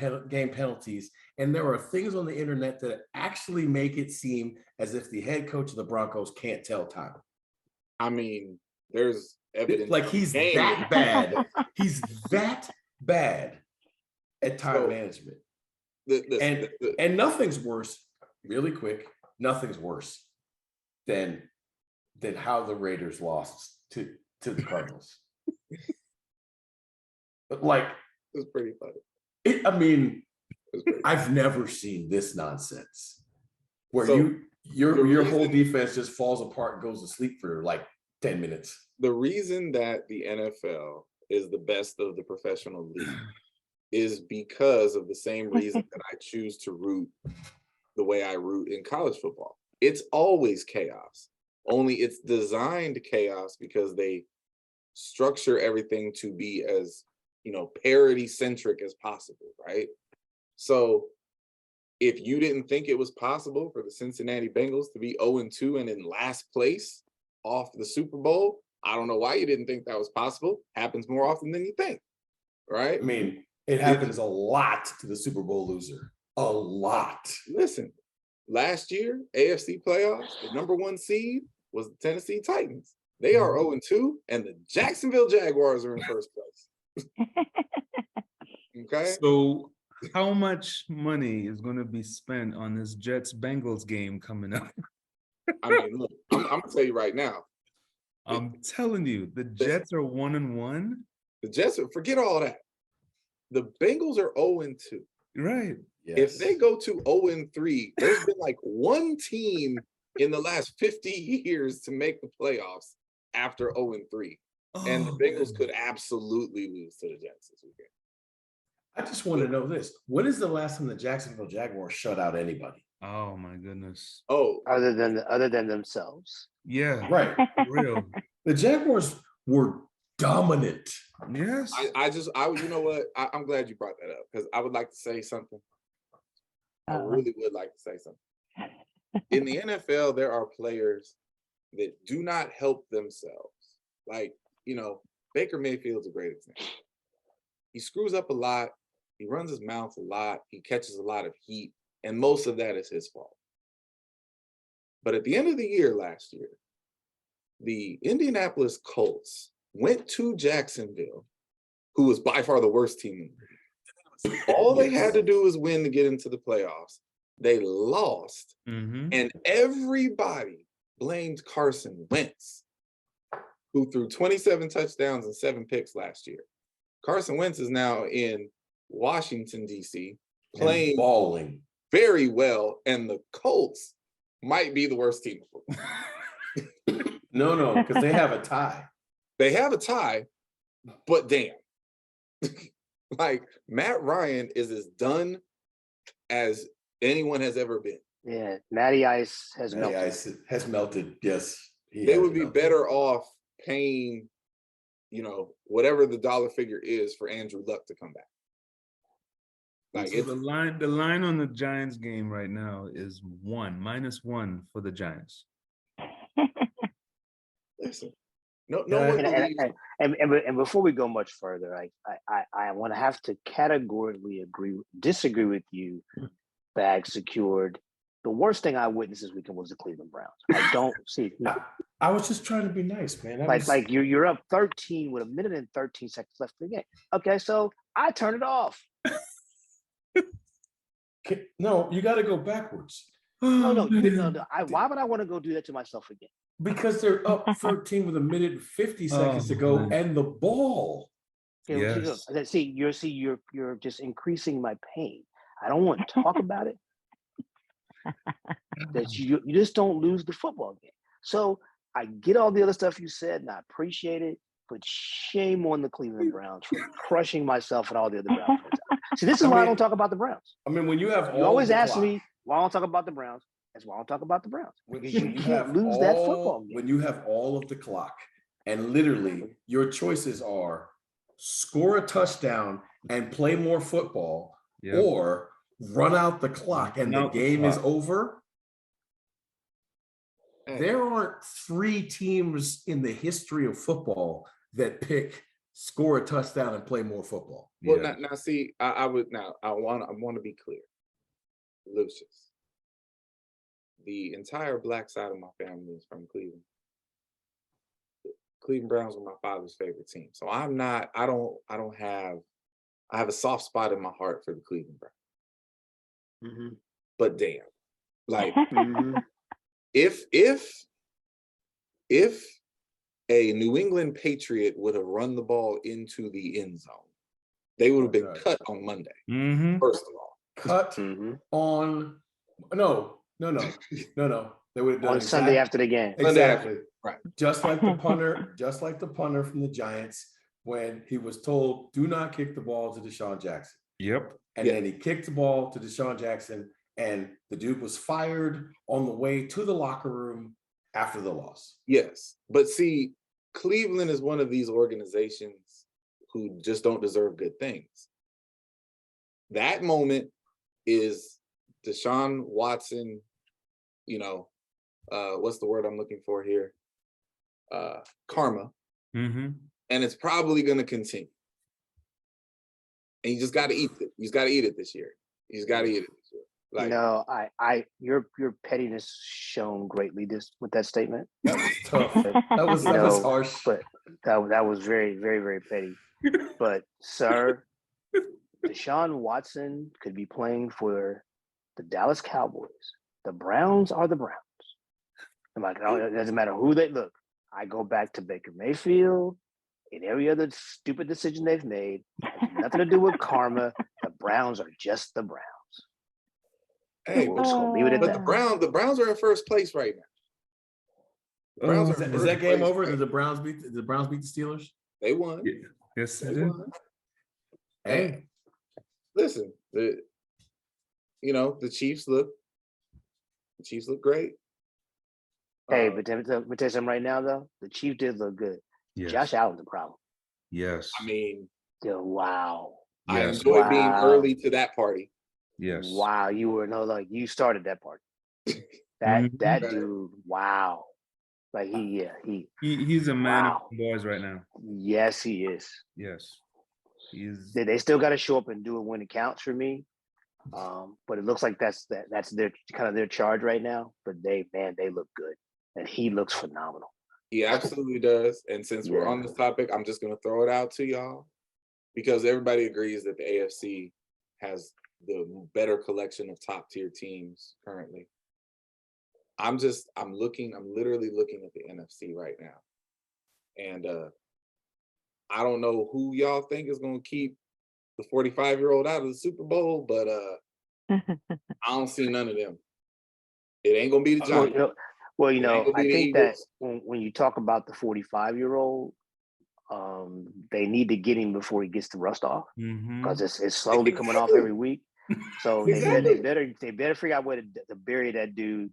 Speaker 4: penalties And there are things on the internet that actually make it seem as if the head coach of the Broncos can't tell time.
Speaker 3: I mean, there's evidence.
Speaker 4: Like he's that bad. He's that bad at time management. And nothing's worse, really quick, nothing's worse than how the Raiders lost to the Cardinals. Like,
Speaker 3: it was pretty funny.
Speaker 4: I've never seen this nonsense where your whole defense just falls apart and goes to sleep for like 10 minutes.
Speaker 3: The reason that the NFL is the best of the professional league is because of the same reason that I choose to root the way I root in college football. It's always chaos, only it's designed chaos because they structure everything to be as, parity centric as possible, right? So if you didn't think it was possible for the Cincinnati Bengals to be 0-2 and in last place off the Super Bowl, I don't know why you didn't think that was possible. Happens more often than you think, right?
Speaker 4: I mean, it happens a lot to the Super Bowl loser. A lot.
Speaker 3: Listen, last year, AFC playoffs, the number 1 seed was the Tennessee Titans. They are 0-2, and the Jacksonville Jaguars are in first place. Okay.
Speaker 5: So how much money is going to be spent on this Jets-Bengals game coming up?
Speaker 3: I mean, look, I'm going to tell you right now.
Speaker 5: I'm telling you, the Jets are 1-1.
Speaker 3: The Jets, forget all that. The Bengals are 0-2.
Speaker 5: Right.
Speaker 4: Yes.
Speaker 3: If they go to 0-3, there's been like one team in the last 50 years to make the playoffs after 0-3. And the Bengals could absolutely lose to the Jets this weekend.
Speaker 4: I just want to know this. When is the last time the Jacksonville Jaguars shut out anybody?
Speaker 5: Oh my goodness.
Speaker 3: Oh,
Speaker 6: Other than themselves.
Speaker 5: Yeah.
Speaker 4: Right.
Speaker 5: Real.
Speaker 4: The Jaguars were dominant.
Speaker 5: Yes.
Speaker 3: you know what? I'm glad you brought that up because I would like to say something. I really would like to say something. In the NFL, there are players that do not help themselves. Like, Baker Mayfield's a great example. He screws up a lot. He runs his mouth a lot. He catches a lot of heat. And most of that is his fault. But at the end of the year last year, the Indianapolis Colts went to Jacksonville, who was by far the worst team in the league. All they had to do was win to get into the playoffs. They lost.
Speaker 5: Mm-hmm.
Speaker 3: And everybody blamed Carson Wentz, who threw 27 touchdowns and 7 picks last year. Carson Wentz is now in Washington, D.C., playing
Speaker 4: balling
Speaker 3: very well, and the Colts might be the worst team in football.
Speaker 4: No, because they have a tie.
Speaker 3: They have a tie, but damn. Like, Matt Ryan is as done as anyone has ever been.
Speaker 6: Yeah, Matty Ice has melted.
Speaker 4: Ice has melted, yes.
Speaker 3: They would be better off paying, whatever the dollar figure is for Andrew Luck to come back. Like,
Speaker 5: so the line on the Giants game right now is -1 for the Giants.
Speaker 3: Listen, no one believes.
Speaker 6: And before we go much further, I want to have to categorically disagree with you. Bag secured. The worst thing I witnessed this weekend was the Cleveland Browns. I don't see. No.
Speaker 4: I was just trying to be nice, man.
Speaker 6: Like you're up 13 with 1 minute and 13 seconds left in the game. Okay, so I turn it off.
Speaker 4: No, you got to go backwards.
Speaker 6: No. Why would I want to go do that to myself again?
Speaker 4: Because they're up 13 with 1 minute and 50 seconds to go, and the ball.
Speaker 5: Yes.
Speaker 6: You're just increasing my pain. I don't want to talk about it. That you just don't lose the football game. So I get all the other stuff you said, and I appreciate it. But shame on the Cleveland Browns for crushing myself and all the other Browns. See, this is why I don't talk about the Browns.
Speaker 4: I mean, when you have
Speaker 6: you always ask me why I don't talk about the Browns. That's why I don't talk about the Browns. Because you can't lose that football game.
Speaker 4: When you have all of the clock, and literally your choices are score a touchdown and play more football, or run out the clock and the game is over. There aren't 3 teams in the history of football that pick score a touchdown and play more football.
Speaker 3: Well, now see, I want to be clear. Lucius, the entire black side of my family is from Cleveland. Cleveland Browns are my father's favorite team. So I have a soft spot in my heart for the Cleveland Browns.
Speaker 6: Mm-hmm.
Speaker 3: But damn, like
Speaker 6: Mm-hmm.
Speaker 3: if a New England Patriot would have run the ball into the end zone, they would have been cut on Monday.
Speaker 5: Mm-hmm.
Speaker 3: First of all,
Speaker 4: Cut
Speaker 6: Mm-hmm.
Speaker 4: on no. They would have done
Speaker 6: On Sunday after the game.
Speaker 4: exactly
Speaker 3: right.
Speaker 4: just like the punter from the Giants when he was told, do not kick the ball to Deshaun Jackson.
Speaker 5: Yep.
Speaker 4: And then he kicked the ball to Deshaun Jackson, and the dude was fired on the way to the locker room after the loss.
Speaker 3: Yes, but see, Cleveland is one of these organizations who just don't deserve good things. That moment is Deshaun Watson, what's the word I'm looking for here? Karma.
Speaker 5: Mm-hmm.
Speaker 3: And it's probably going to continue. And you just got to eat it. You just got to eat it this year. You just got to eat it this year. Like,
Speaker 6: your pettiness shone greatly with that statement.
Speaker 4: That was tough. That was harsh.
Speaker 6: But that was very, very, very petty. But sir, Deshaun Watson could be playing for the Dallas Cowboys. The Browns are the Browns. I'm like, it doesn't matter who they look. I go back to Baker Mayfield and every other stupid decision they've made. It has nothing to do with karma. The Browns are just the Browns.
Speaker 3: hey,
Speaker 6: We're just gonna leave it at
Speaker 3: but
Speaker 6: that.
Speaker 3: the Browns are in first place right now. The Browns are in
Speaker 4: Is that
Speaker 3: first
Speaker 4: game
Speaker 3: place
Speaker 4: over?
Speaker 3: right
Speaker 4: Did the
Speaker 3: now.
Speaker 4: Browns beat the Steelers?
Speaker 3: They won.
Speaker 5: Yes,
Speaker 3: They
Speaker 5: it did.
Speaker 3: won.
Speaker 4: Hey,
Speaker 3: Listen, the Chiefs look great.
Speaker 6: Hey, but tell you something right now though. The Chiefs did look good.
Speaker 5: Yes.
Speaker 6: Josh Allen's a problem.
Speaker 5: Yes.
Speaker 3: I mean,
Speaker 6: Wow.
Speaker 3: I
Speaker 5: Yes.
Speaker 3: enjoyed being
Speaker 6: Wow.
Speaker 3: early to that party.
Speaker 5: Yes.
Speaker 6: Wow, you started that part.
Speaker 5: Mhm.
Speaker 6: That
Speaker 3: Right.
Speaker 6: dude, wow. Like
Speaker 5: He's a man
Speaker 6: Wow.
Speaker 5: of boys right now.
Speaker 6: yes, he is.
Speaker 5: Yes. He's
Speaker 6: They still got to show up and do it when it counts for me. But it looks like that's their kind of their charge right now. But they look good, and he looks phenomenal.
Speaker 3: He absolutely does. And since we're
Speaker 6: Yeah.
Speaker 3: on this topic, I'm just going to throw it out to y'all because everybody agrees that the AFC has the better collection of top tier teams currently. I'm literally looking at the NFC right now. And I don't know who y'all think is going to keep the 45-year-old out of the Super Bowl, but I don't see none of them. It ain't going to be the Giants.
Speaker 6: Well, I
Speaker 3: the
Speaker 6: think that
Speaker 3: Eagles.
Speaker 6: when you talk about the 45-year-old, they need to get him before he gets the rust off
Speaker 5: Mhm.
Speaker 6: because it's slowly coming off every week. So
Speaker 3: Exactly.
Speaker 6: they better figure out where to bury that dude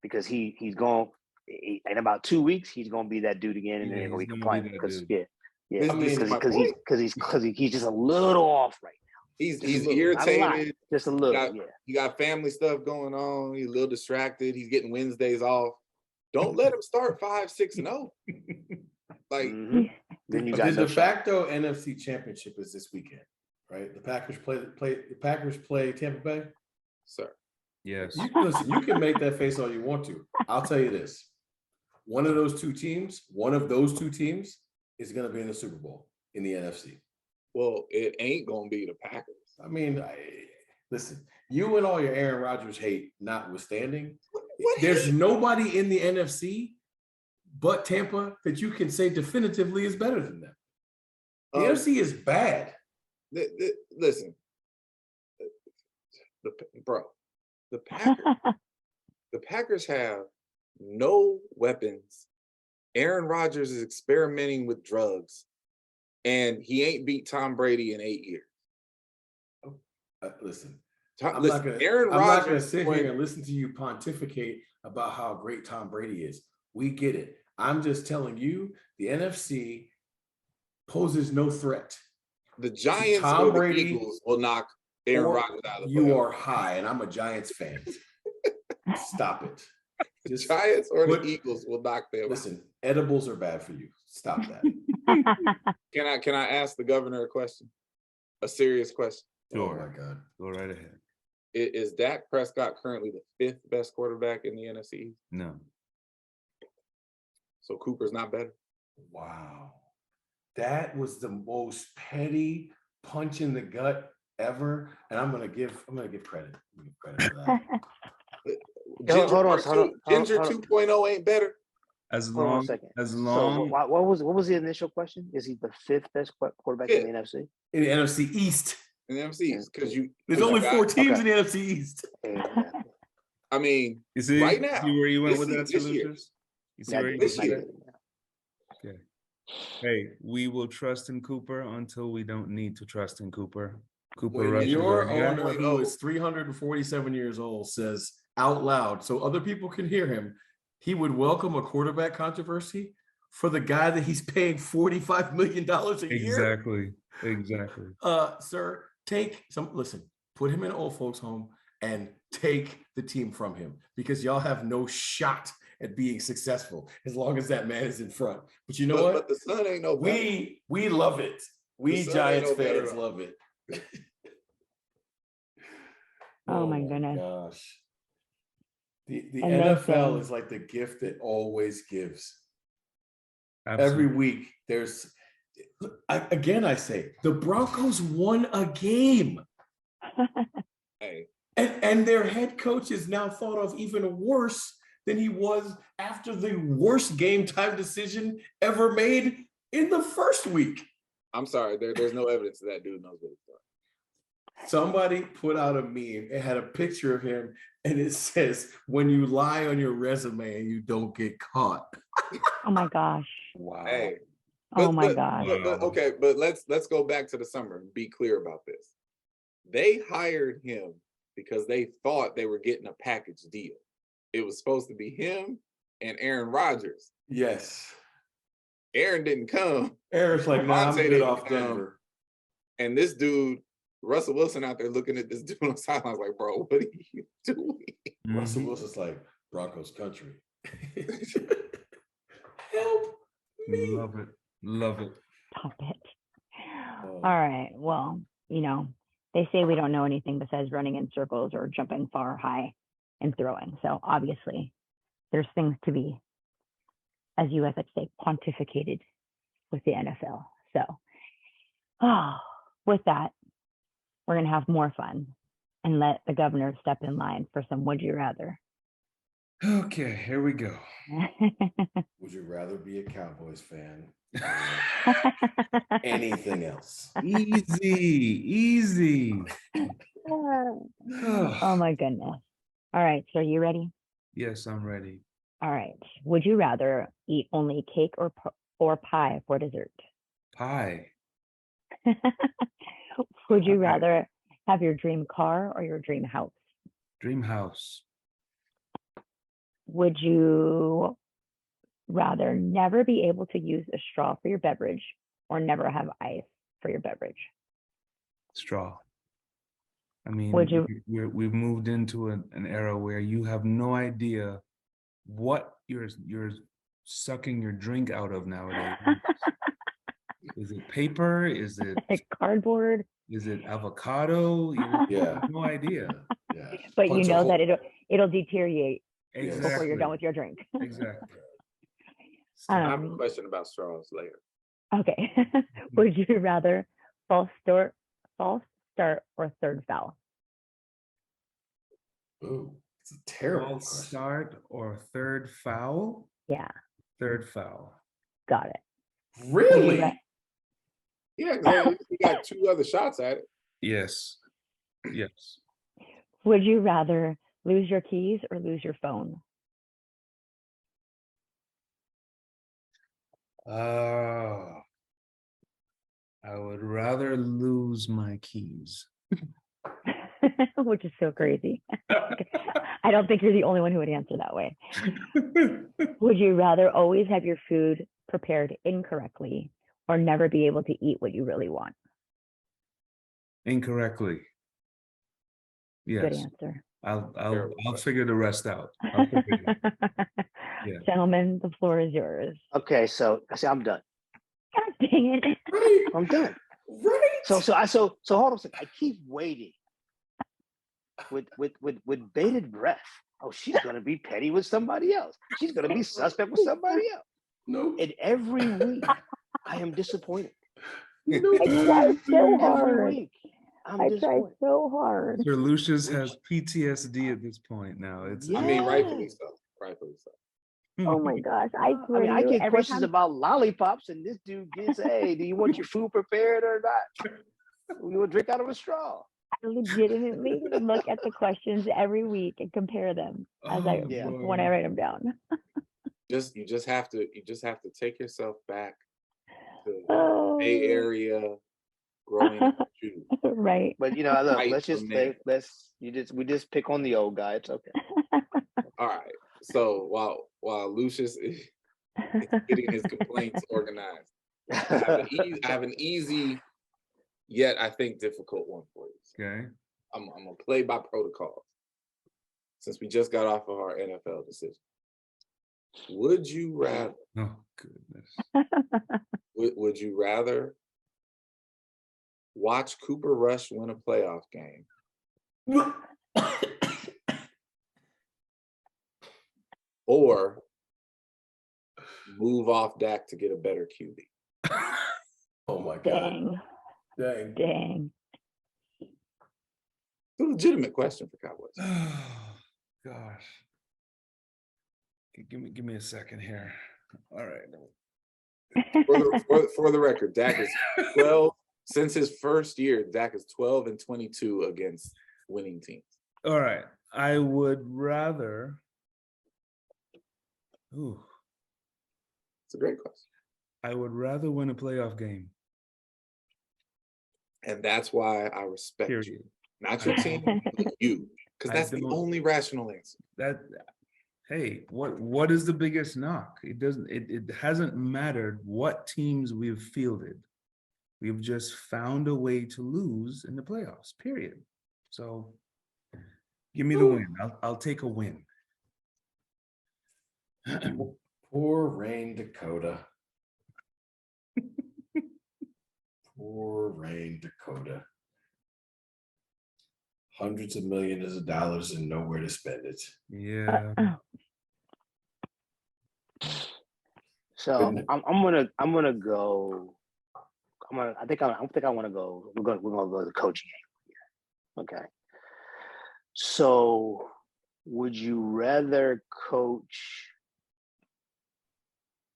Speaker 6: because he's going in about 2 weeks he's going to be that dude again and
Speaker 5: Yeah,
Speaker 6: then they're going
Speaker 5: he's
Speaker 6: to be
Speaker 5: gonna be
Speaker 6: complaining
Speaker 5: that
Speaker 6: because
Speaker 5: dude.
Speaker 3: This is my point.
Speaker 6: because he's just a little off right now.
Speaker 3: He's
Speaker 6: Just a little, not a lot,
Speaker 3: irritated.
Speaker 6: just a little.
Speaker 3: You got family stuff going on. He's a little distracted. He's getting Wednesdays off. Don't let him start 5-6-0. Like
Speaker 6: Mhm. Then you got
Speaker 4: the
Speaker 6: no
Speaker 4: de
Speaker 6: shot.
Speaker 4: facto NFC Championship is this weekend, right? The Packers play Tampa Bay.
Speaker 3: sir.
Speaker 5: Yes.
Speaker 4: Listen, you can make that face all you want to. I'll tell you this: one of those two teams is going to be in the Super Bowl in the NFC.
Speaker 3: Well, it ain't gonna be the Packers.
Speaker 4: I mean, listen, you and all your Aaron Rodgers hate notwithstanding, there's nobody in the NFC but Tampa that you can say definitively is better than them. The NFC is bad.
Speaker 3: Listen, the Packers have no weapons. Aaron Rodgers is experimenting with drugs, and he ain't beat Tom Brady in 8 years.
Speaker 4: Listen,
Speaker 3: Aaron
Speaker 4: I'm not
Speaker 3: Rodgers
Speaker 4: going to sit here and listen to you pontificate about how great Tom Brady is. We get it. I'm just telling you, the NFC poses no threat.
Speaker 3: The Giants
Speaker 4: Tom
Speaker 3: or the
Speaker 4: Brady
Speaker 3: Eagles will knock Aaron Rodgers out of the playoffs.
Speaker 4: You are high, and I'm a Giants fan. Stop it.
Speaker 3: The Giants or the Eagles will knock them.
Speaker 4: Listen, edibles are bad for you. Stop that.
Speaker 3: Can I ask the governor a question? A serious question.
Speaker 5: Sure.
Speaker 4: Oh my God.
Speaker 5: Go right ahead.
Speaker 3: Is Dak Prescott currently the 5th best quarterback in the NFC?
Speaker 5: No.
Speaker 3: So Cooper's not better?
Speaker 4: Wow. That was the most petty punch in the gut ever. And I'm gonna give credit. I'm gonna give credit for that.
Speaker 6: Hold on, hold on,
Speaker 3: Ginger
Speaker 6: hold on.
Speaker 3: 2.0 ain't better.
Speaker 5: As
Speaker 6: Hold on a
Speaker 5: long
Speaker 6: second.
Speaker 5: as
Speaker 6: So
Speaker 5: long
Speaker 6: what was the initial question? Is he the 5th best quarterback in the NFC?
Speaker 4: In the NFC East.
Speaker 3: In the NFC, because
Speaker 4: There's
Speaker 3: 'cause
Speaker 4: only
Speaker 3: you
Speaker 4: 4
Speaker 3: got-
Speaker 4: teams
Speaker 6: okay.
Speaker 4: in the NFC East.
Speaker 6: Yeah.
Speaker 3: I mean,
Speaker 5: you see,
Speaker 3: right now,
Speaker 5: see where you went
Speaker 3: this
Speaker 5: with that,
Speaker 3: this year.
Speaker 5: Lucius? You see where you
Speaker 3: this
Speaker 5: went with
Speaker 3: year.
Speaker 5: that? Okay. Hey, we will trust in Cooper until we don't need to trust in Cooper. Cooper
Speaker 4: When
Speaker 5: rushes
Speaker 4: your
Speaker 5: our guy.
Speaker 4: owner, who is 347 years old, says out loud, so other people can hear him, he would welcome a quarterback controversy for the guy that he's paying $45 million a year.
Speaker 5: Exactly.
Speaker 4: Sir, put him in an old folks home and take the team from him, because y'all have no shot at being successful as long as that man is in front. But you know what?
Speaker 3: But the son ain't no better.
Speaker 4: We love it. We
Speaker 3: son
Speaker 4: Giants
Speaker 3: ain't no better.
Speaker 4: fans love it.
Speaker 2: Oh my goodness.
Speaker 4: Gosh. The
Speaker 2: And
Speaker 4: NFL
Speaker 2: listen.
Speaker 4: is like the gift that always gives.
Speaker 5: Absolutely.
Speaker 4: Every week there's I say the Broncos won a game.
Speaker 3: Hey,
Speaker 4: And their head coach is now thought of even worse than he was after the worst game time decision ever made in the first week.
Speaker 3: I'm sorry, there's no evidence that dude knows what he's doing.
Speaker 4: Somebody put out a meme. It had a picture of him, and it says, "When you lie on your resume and you don't get caught."
Speaker 2: Oh my gosh.
Speaker 4: Wow.
Speaker 3: Hey,
Speaker 2: Oh my gosh.
Speaker 3: but let's go back to the summer and be clear about this. They hired him because they thought they were getting a package deal. It was supposed to be him and Aaron Rodgers.
Speaker 4: Yes.
Speaker 3: Aaron didn't come.
Speaker 4: Aaron's like, nah, I'm
Speaker 3: Devontae
Speaker 4: good
Speaker 3: didn't
Speaker 4: off
Speaker 3: come.
Speaker 4: Denver.
Speaker 3: And this dude, Russell Wilson, out there looking at this dude on the sidelines like, bro, what are you doing?
Speaker 4: Russell Wilson's like, Broncos country. Help me.
Speaker 5: Love it.
Speaker 2: Stop it.
Speaker 4: Oh.
Speaker 2: All right. Well, they say we don't know anything besides running in circles or jumping far high and throwing. So obviously there's things to be, as you guys like to say, pontificated with the NFL. So with that, we're going to have more fun and let the governor step in line for some would you rather.
Speaker 5: Okay, here we go.
Speaker 4: Would you rather be a Cowboys fan or anything else?
Speaker 5: Easy.
Speaker 2: Oh my goodness. All right. So are you ready?
Speaker 5: Yes, I'm ready.
Speaker 2: All right. Would you rather eat only cake or pie for dessert?
Speaker 5: Pie.
Speaker 2: Would you rather have your dream car or your dream house?
Speaker 5: Dream house.
Speaker 2: Would you rather never be able to use a straw for your beverage or never have ice for your beverage?
Speaker 5: Straw. I mean,
Speaker 2: Would you-
Speaker 5: we've moved into an era where you have no idea what you're sucking your drink out of nowadays. Is it paper? Is it
Speaker 2: cardboard?
Speaker 5: Is it avocado?
Speaker 4: Yeah.
Speaker 5: No idea.
Speaker 4: Yeah.
Speaker 2: But
Speaker 4: Punch
Speaker 2: you
Speaker 4: a
Speaker 2: know
Speaker 4: hole.
Speaker 2: that it'll deteriorate
Speaker 5: Exactly.
Speaker 2: before you're done with your drink.
Speaker 5: Exactly.
Speaker 3: I have a question about straws later.
Speaker 2: Okay. Would you rather false start or third foul?
Speaker 4: Ooh, it's a terrible
Speaker 5: False
Speaker 4: question.
Speaker 5: start or third foul?
Speaker 2: Yeah,
Speaker 5: Third foul.
Speaker 2: got it.
Speaker 4: Really?
Speaker 3: Yeah, because you got 2 other shots at it.
Speaker 5: Yes. Yes.
Speaker 2: Would you rather lose your keys or lose your phone?
Speaker 5: I would rather lose my keys.
Speaker 2: Which is so crazy. I don't think you're the only one who would answer that way. Would you rather always have your food prepared incorrectly or never be able to eat what you really want?
Speaker 5: Incorrectly. Yes.
Speaker 2: Good answer.
Speaker 5: I'll figure the rest out. I'll figure it out. Yeah.
Speaker 2: Gentlemen, the floor is yours.
Speaker 6: Okay, so I say I'm done.
Speaker 2: God dang it.
Speaker 4: Right.
Speaker 6: I'm done.
Speaker 4: Right.
Speaker 6: So hold on a second. I keep waiting with bated breath. Oh, she's gonna be petty with somebody else. She's gonna be suspect with somebody else.
Speaker 4: No.
Speaker 6: And every week, I am disappointed.
Speaker 4: No.
Speaker 2: I tried so
Speaker 6: Every
Speaker 2: hard.
Speaker 6: week, I'm
Speaker 2: I tried
Speaker 6: disappointed.
Speaker 2: so hard.
Speaker 5: Sir Lucius has PTSD at this point now. It's
Speaker 3: I mean, rightfully
Speaker 6: Yes.
Speaker 3: so. Rightfully so.
Speaker 2: Oh my gosh. I
Speaker 6: I
Speaker 2: swear
Speaker 6: mean,
Speaker 2: to
Speaker 6: I
Speaker 2: you,
Speaker 6: get
Speaker 2: every
Speaker 6: questions
Speaker 2: time
Speaker 6: about lollipops, and this dude gets, hey, do you want your food prepared or not? You want to drink out of a straw?
Speaker 2: I legitimately look at the questions every week and compare them as I
Speaker 5: Oh,
Speaker 6: Yeah.
Speaker 2: when I write them down.
Speaker 3: You just have to take yourself back to
Speaker 2: Oh,
Speaker 3: Bay Area growing up Jew.
Speaker 2: right.
Speaker 6: But look,
Speaker 3: Right
Speaker 6: let's just
Speaker 3: from there.
Speaker 6: we just pick on the old guy. It's okay.
Speaker 3: All right. So while Lucius is getting his complaints organized, I have an easy yet I think difficult one for you. So
Speaker 5: okay.
Speaker 3: I'm gonna play by protocol since we just got off of our NFL decision. Would you rather?
Speaker 5: Oh goodness.
Speaker 3: Would you rather watch Cooper Rush win a playoff game or move off Dak to get a better QB?
Speaker 4: Oh my God.
Speaker 2: Dang.
Speaker 4: Dang.
Speaker 2: Dang.
Speaker 3: It's a legitimate question for Cowboys.
Speaker 5: Oh gosh. Give me a second here. All right.
Speaker 3: For the record, Dak is 12 since his first year. Dak is 12-22 against winning teams.
Speaker 5: All right. I would rather. Ooh.
Speaker 3: It's a great question,
Speaker 5: I would rather win a playoff game.
Speaker 3: and that's why I respect you,
Speaker 5: Period.
Speaker 3: not your team, but you, because
Speaker 5: I
Speaker 3: that's the
Speaker 5: don't-
Speaker 3: only rational answer.
Speaker 5: That hey, what is the biggest knock? It doesn't it hasn't mattered what teams we've fielded. We've just found a way to lose in the playoffs, period. So give me the win. I'll take a win.
Speaker 4: Poor Rain Dakota. Poor Rain Dakota. Hundreds of millions of dollars and nowhere to spend it.
Speaker 5: Yeah.
Speaker 6: So I'm gonna go. I think I want to go. We're gonna go to the coaching angle here. Okay. So, would you rather coach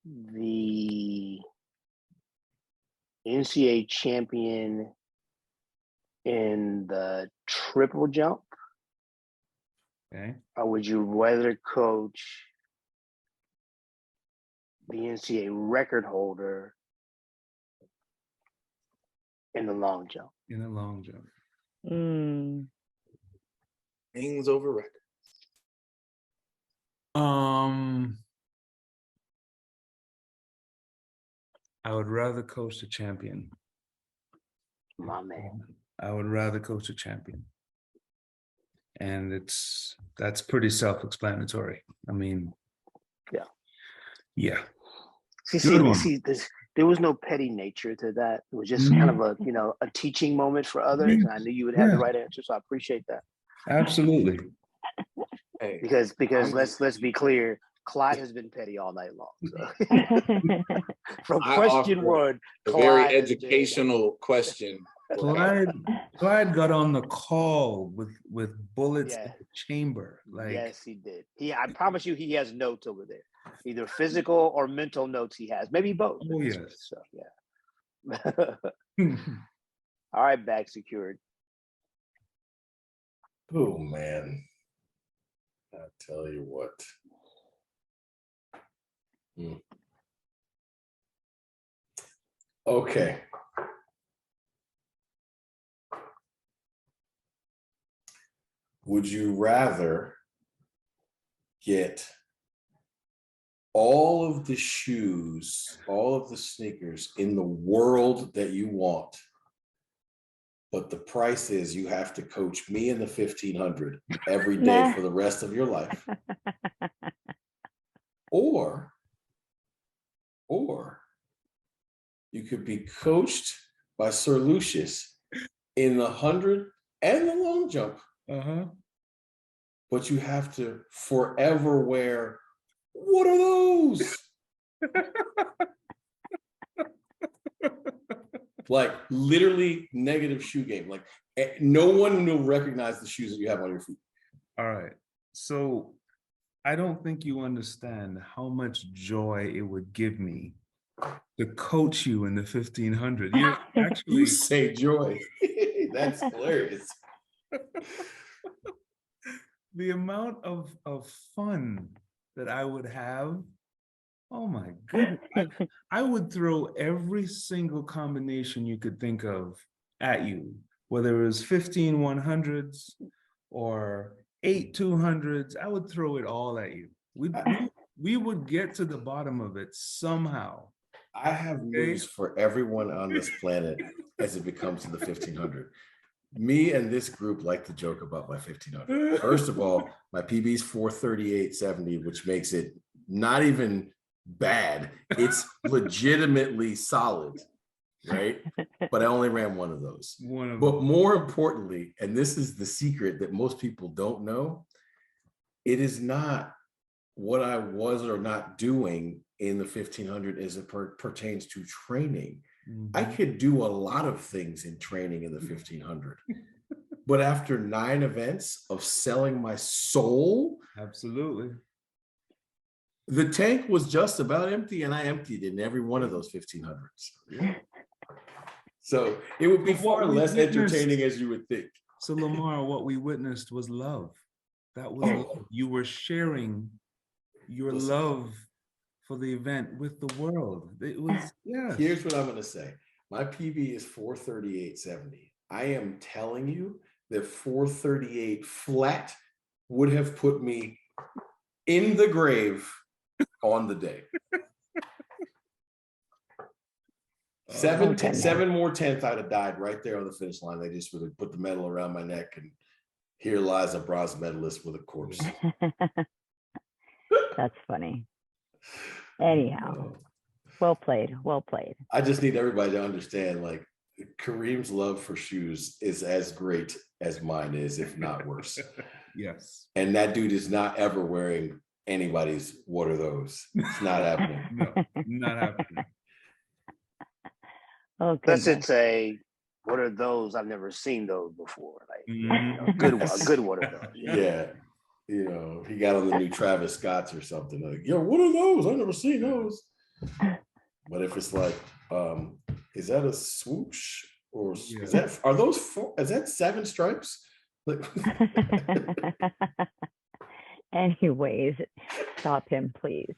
Speaker 6: the NCAA champion in the triple jump,
Speaker 5: Okay.
Speaker 6: or would you rather coach the NCAA record holder in the long jump?
Speaker 5: In a long jump.
Speaker 2: Mm.
Speaker 3: Things over record.
Speaker 5: I would rather coach the champion.
Speaker 6: My man.
Speaker 5: I would rather coach a champion. And that's pretty self-explanatory. I mean,
Speaker 6: Yeah.
Speaker 5: Yeah.
Speaker 6: See,
Speaker 5: Good one.
Speaker 6: there was no petty nature to that. It was just kind of a teaching moment for others. And I knew you would have the right answer, so I appreciate that.
Speaker 5: Absolutely.
Speaker 3: Hey,
Speaker 6: Because let's be clear, Clyde has been petty all night long. So. From
Speaker 3: I
Speaker 6: question
Speaker 3: offer
Speaker 6: one,
Speaker 3: a very
Speaker 6: Clyde has been-
Speaker 3: educational question.
Speaker 5: Clyde got on the call with bullets in
Speaker 6: Yeah.
Speaker 5: the chamber. Like,
Speaker 6: Yes, he did. I promise you, he has notes over there, either physical or mental notes. He has, maybe both.
Speaker 5: Oh,
Speaker 6: at this
Speaker 5: yes.
Speaker 6: rate, so yeah. All right, bag secured.
Speaker 4: Oh man. I tell you what. Okay. Would you rather get all of the shoes, all of the sneakers in the world that you want, but the price is you have to coach me in the 1500 every day for the rest of your life? Or you could be coached by Sir Lucius in the 100 and the long jump, but you have to forever wear, what are those? Like literally negative shoe game. Like no one will recognize the shoes that you have on your feet.
Speaker 5: All right. So I don't think you understand how much joy it would give me to coach you in the 1500. You actually
Speaker 4: You say joy. That's hilarious.
Speaker 5: The amount of fun that I would have. Oh my goodness. I would throw every single combination you could think of at you, whether it was 15 100s or 8 200s. I would throw it all at you. We would get to the bottom of it somehow.
Speaker 4: I have news for everyone on this planet as it becomes to the 1500. Me and this group like to joke about my 1500. First of all, my PB is 438.70, which makes it not even bad. It's legitimately solid, right? But I only ran one of those. But more importantly, and this is the secret that most people don't know, it is not what I was or not doing in the 1500 as it pertains to training. I could do a lot of things in training in the 1500. But after 9 events of selling my soul,
Speaker 5: absolutely,
Speaker 4: the tank was just about empty, and I emptied in every one of those 1500s. Yeah. So it would be far less entertaining as you would think.
Speaker 5: So Lamar, what we witnessed was love. That was love. You were sharing your love for the event with the world. It was, yeah.
Speaker 4: Here's what I'm going to say. My PB is 438.70. I am telling you that 438 flat would have put me in the grave on the day. 7 more tenths, I'd have died right there on the finish line. They just would have put the medal around my neck, and here lies a bronze medalist with a corpse.
Speaker 2: That's funny. Anyhow, well played. Well played.
Speaker 4: I just need everybody to understand, like, Kareem's love for shoes is as great as mine is, if not worse.
Speaker 5: Yes.
Speaker 4: And that dude is not ever wearing anybody's what are those. It's not happening.
Speaker 5: No, not happening.
Speaker 6: Unless it's a what are those? I've never seen those before. Like a good one of those.
Speaker 4: Yeah. You know, he got on the new Travis Scotts or something. Like, yo, what are those? I've never seen those. But if it's like, is that a swoosh? Or is that 7 stripes?
Speaker 2: Anyways, stop him, please.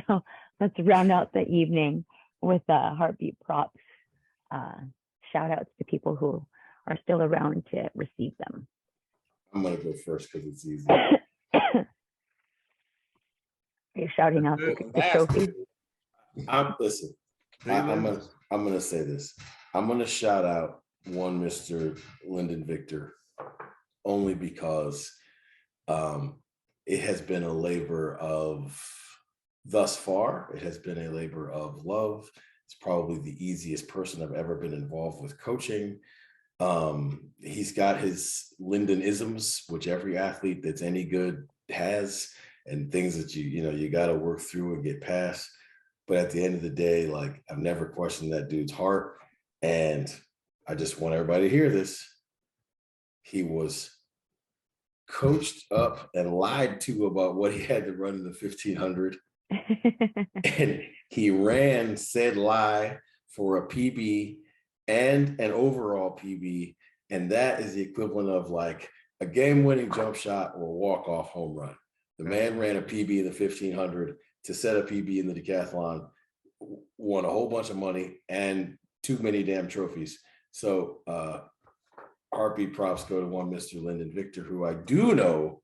Speaker 2: So let's round out the evening with heartbeat props. Shout outs to people who are still around to receive them.
Speaker 4: I'm gonna go first because it's easy.
Speaker 2: You're shouting out the trophy.
Speaker 4: I'm gonna say this. I'm gonna shout out one Mr. Lyndon Victor, only because it has been a labor of, thus far, it has been a labor of love. It's probably the easiest person I've ever been involved with coaching. He's got his Lyndon-isms, which every athlete that's any good has, and things that you got to work through and get past. But at the end of the day, like, I've never questioned that dude's heart. And I just want everybody to hear this. He was coached up and lied to about what he had to run in the 1500. And he ran said lie for a PB and an overall PB. And that is the equivalent of like a game-winning jump shot or a walk-off home run. The man ran a PB in the 1500 to set a PB in the decathlon, won a whole bunch of money and too many damn trophies. So heartbeat props go to one Mr. Lyndon Victor, who I do know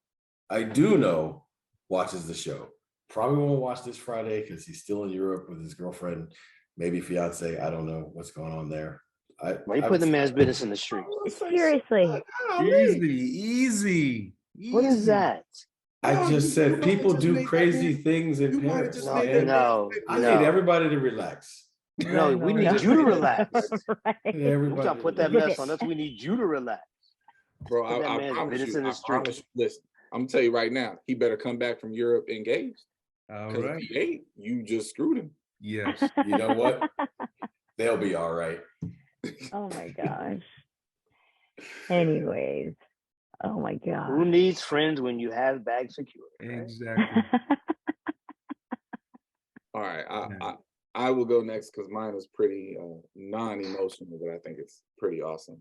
Speaker 4: watches the show. Probably won't watch this Friday because he's still in Europe with his girlfriend, maybe fiance. I don't know what's going on there.
Speaker 6: Why you putting the man's business in the street?
Speaker 2: Seriously.
Speaker 5: Easy.
Speaker 6: What is that?
Speaker 4: I just said people do crazy things in Paris.
Speaker 6: No.
Speaker 4: I need everybody to relax.
Speaker 6: No, we need you to relax.
Speaker 2: Right.
Speaker 6: We're trying to put that mess on us. We need you to relax.
Speaker 3: Bro,
Speaker 6: Put that
Speaker 3: I
Speaker 6: man's
Speaker 3: promise
Speaker 6: business
Speaker 3: you,
Speaker 6: in the
Speaker 3: I promise
Speaker 6: street.
Speaker 3: you, listen, I'm gonna tell you right now, he better come back from Europe engaged.
Speaker 5: All
Speaker 3: Because if
Speaker 5: right.
Speaker 3: he ain't, you just screwed him.
Speaker 5: Yes.
Speaker 4: You know what? They'll be all right.
Speaker 2: Oh my gosh. Anyways, oh my gosh.
Speaker 6: Who needs friends when you have bag security? Right?
Speaker 5: Exactly.
Speaker 3: All right,
Speaker 5: Yeah.
Speaker 3: I will go next because mine is pretty non-emotional, but I think it's pretty awesome.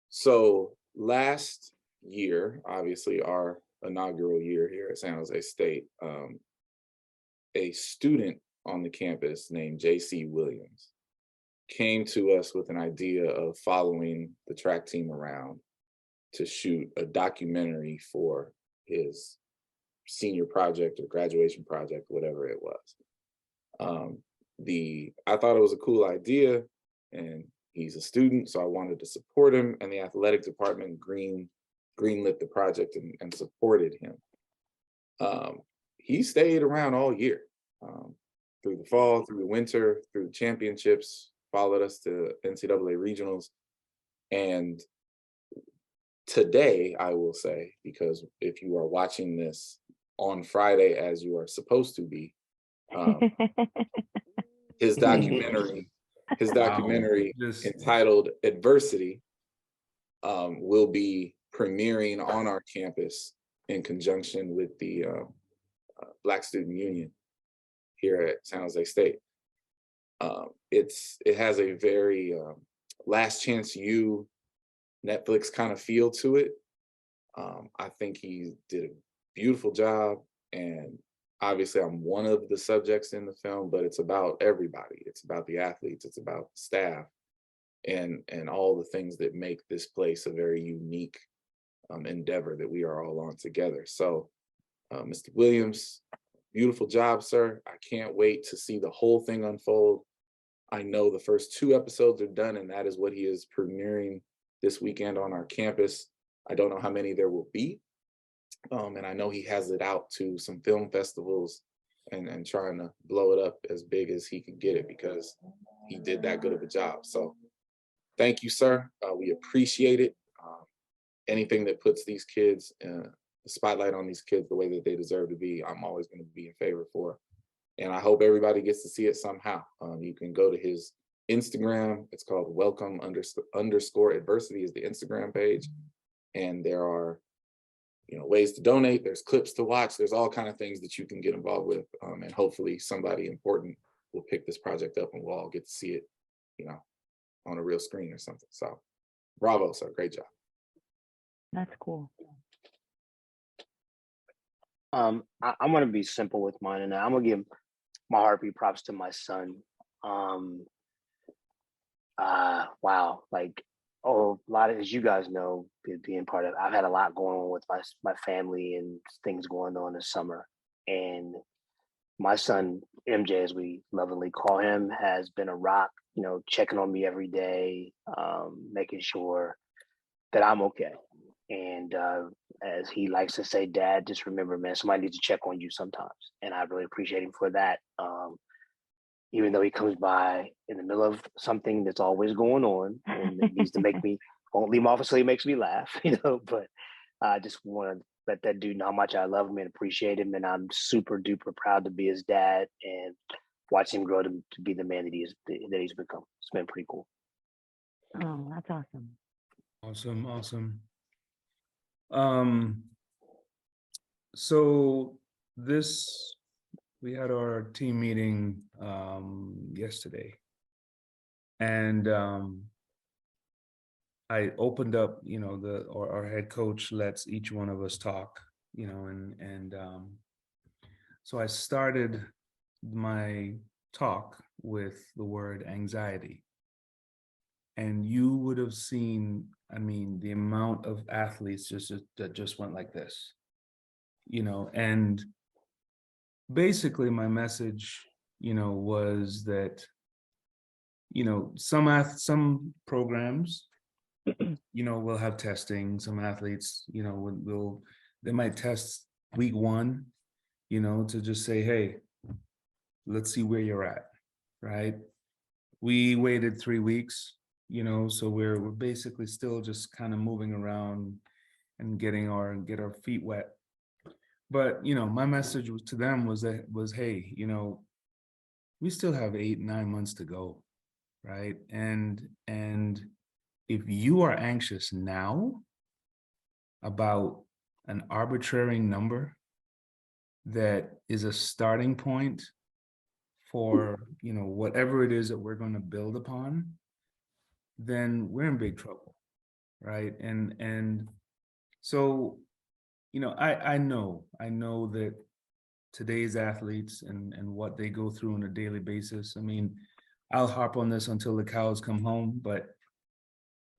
Speaker 3: So last year, obviously our inaugural year here at San Jose State, a student on the campus named JC Williams came to us with an idea of following the track team around to shoot a documentary for his senior project or graduation project, whatever it was. I thought it was a cool idea, and he's a student, so I wanted to support him, and the athletic department greenlit the project and supported him. He stayed around all year, through the fall, through the winter, through the championships, followed us to NCAA regionals. And today, I will say, because if you are watching this on Friday, as you are supposed to be, his documentary
Speaker 5: Just
Speaker 3: entitled Adversity will be premiering on our campus in conjunction with the Black Student Union here at San Jose State. It has a very Last Chance U Netflix kind of feel to it. I think he did a beautiful job, and obviously I'm one of the subjects in the film, but it's about everybody. It's about the athletes, it's about the staff, and all the things that make this place a very unique endeavor that we are all on together. So Mr. Williams, beautiful job, sir. I can't wait to see the whole thing unfold. I know the first 2 episodes are done, and that is what he is premiering this weekend on our campus. I don't know how many there will be. And I know he has it out to some film festivals and trying to blow it up as big as he can get it, because he did that good of a job. So thank you, sir. We appreciate it. Anything that puts these kids, the spotlight on these kids the way that they deserve to be, I'm always going to be in favor for. And I hope everybody gets to see it somehow. You can go to his Instagram. It's called welcome_adversity is the Instagram page. And there are, ways to donate. There's clips to watch. There's all kind of things that you can get involved with. And hopefully somebody important will pick this project up and we'll all get to see it, on a real screen or something. So bravo, sir. Great job.
Speaker 2: That's cool.
Speaker 6: I'm gonna be simple with mine, and I'm gonna give my heartbeat props to my son. Wow, like a lot of, as you guys know, being part of, I've had a lot going on with my family and things going on this summer, and my son MJ, as we lovingly call him, has been a rock. Checking on me every day, making sure that I'm okay. And as he likes to say, Dad, just remember, man, somebody needs to check on you sometimes. And I really appreciate him for that. Even though he comes by in the middle of something that's always going on and it needs to make me, won't leave my office so he makes me laugh, but I just want to let that dude know how much I love him and appreciate him. And I'm super duper proud to be his dad and watch him grow to be the man that he's become. It's been pretty cool.
Speaker 2: Oh, that's awesome.
Speaker 5: awesome. So we had our team meeting yesterday, and I opened up, our head coach lets each one of us talk, and so I started my talk with the word anxiety. And you would have seen, the amount of athletes that just went like this, and basically my message, was that, some programs, will have testing. Some athletes, they might test week 1, to just say, hey, let's see where you're at, right? We waited 3 weeks. so we're basically still just kind of moving around and get our feet wet. But, my message to them was, hey, we still have 8-9 months to go, right? And if you are anxious now about an arbitrary number that is a starting point for, whatever it is that we're going to build upon, then we're in big trouble, right? And so, I know that today's athletes and what they go through on a daily basis. I mean, I'll harp on this until the cows come home, but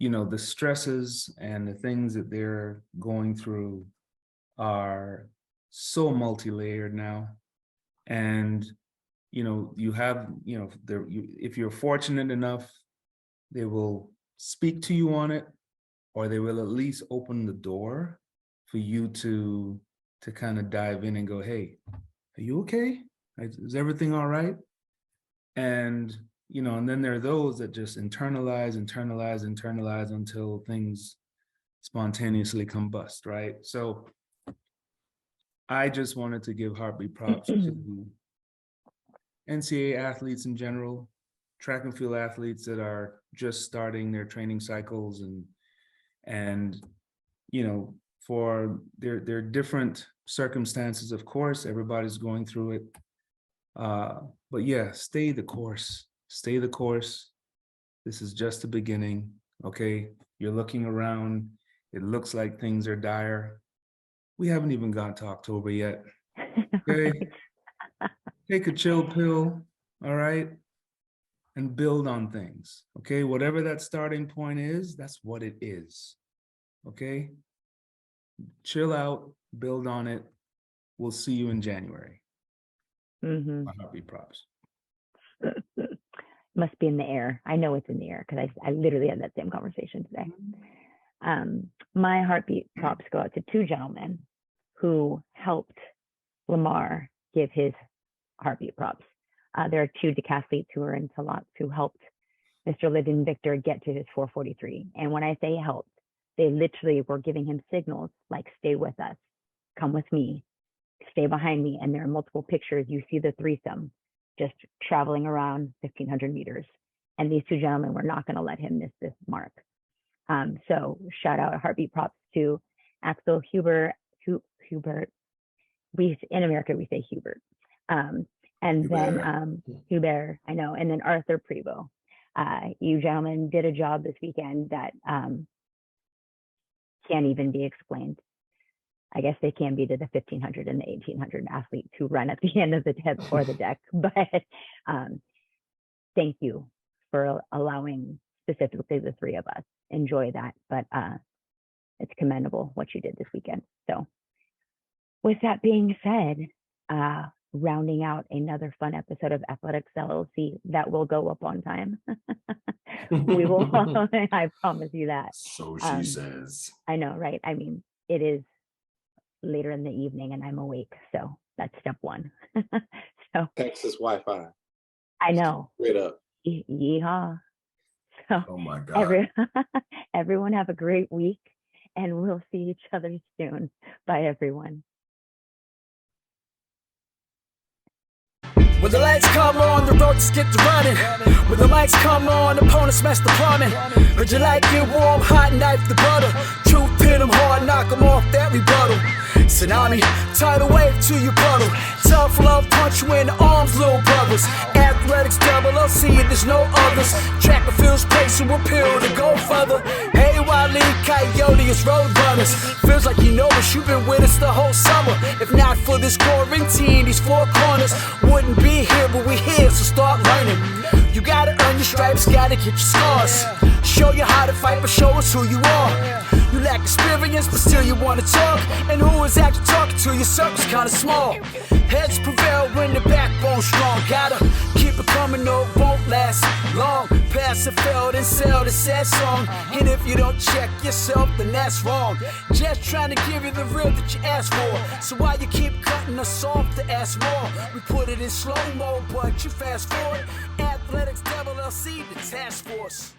Speaker 5: the stresses and the things that they're going through are so multi-layered now. And, you have, if you're fortunate enough, they will speak to you on it, or they will at least open the door for you to kind of dive in and go, hey, are you okay? Is everything all right? And, and then there are those that just internalize until things spontaneously combust, right? So I just wanted to give heartbeat props to NCAA athletes in general, track and field athletes that are just starting their training cycles, and for their different circumstances, of course, everybody's going through it. But yeah, stay the course. This is just the beginning, okay? You're looking around, it looks like things are dire. We haven't even got to October yet, okay? Take a chill pill, all right? And build on things, okay? Whatever that starting point is, that's what it is, okay? Chill out, build on it. We'll see you in January. My heartbeat props.
Speaker 2: Must be in the air. I know it's in the air because I literally had that same conversation today. My heartbeat props go out to two gentlemen who helped Lamar give his heartbeat props. There are two decathletes who are in Talat who helped Mr. Lyndon Victor get to his 443. And when I say helped, they literally were giving him signals like, stay with us, come with me, stay behind me. And there are multiple pictures. You see the threesome just traveling around 1,500 meters. And these two gentlemen were not going to let him miss this mark. So shout out, heartbeat props to Axel Hubert. In America, we say Hubert. And then Hubert, I know, and then Arthur Prevost. You gentlemen did a job this weekend that can't even be explained. I guess they can be to the 1,500 and the 1,800 athletes who run at the end of the tip or the deck. But thank you for allowing specifically the three of us enjoy that. But it's commendable what you did this weekend. So with that being said, rounding out another fun episode of Athletics LLC that will go up on time. We will, I promise you that.
Speaker 4: So she says.
Speaker 2: I know, right? I mean, it is later in the evening and I'm awake. So that's step one. So
Speaker 3: Texas Wi-Fi.
Speaker 2: I know.
Speaker 3: Straight up.
Speaker 2: Yeehaw. So
Speaker 4: Oh my God.
Speaker 2: everyone have a great week and we'll see each other soon. Bye, everyone.
Speaker 1: When the lights come on, the road just get to running. When the lights come on, opponents mess the plumbing. Heard you like it warm, hot, knife the butter. Truth hit them hard, knock them off that rebuttal. Tsunami, tidal wave to your puddle. Tough love, punch you in the arms, little brothers. Athletics LLC, there's no others. Track and field's placing will peel to go further. Hey, Wile E. Coyote, it's road runners. Feels like you know us, you've been with us the whole summer. If not for this quarantine, these four corners wouldn't be here, but we're here, so start learning. You gotta earn your stripes, gotta get your scars. Show you how to fight, but show us who you are. You lack experience, but still you wanna talk. And who is actually talking to? Your circle's kinda small. Heads prevail when the backbone's strong. Gotta keep it coming, no, it won't last long. Pass and fail, then sell the sad song. And if you don't check yourself, then that's wrong. Just trying to give you the real that you asked for. So why you keep cutting us off to ask more? We put it in slow-mo, but you fast forward. Athletics LLC, the task force.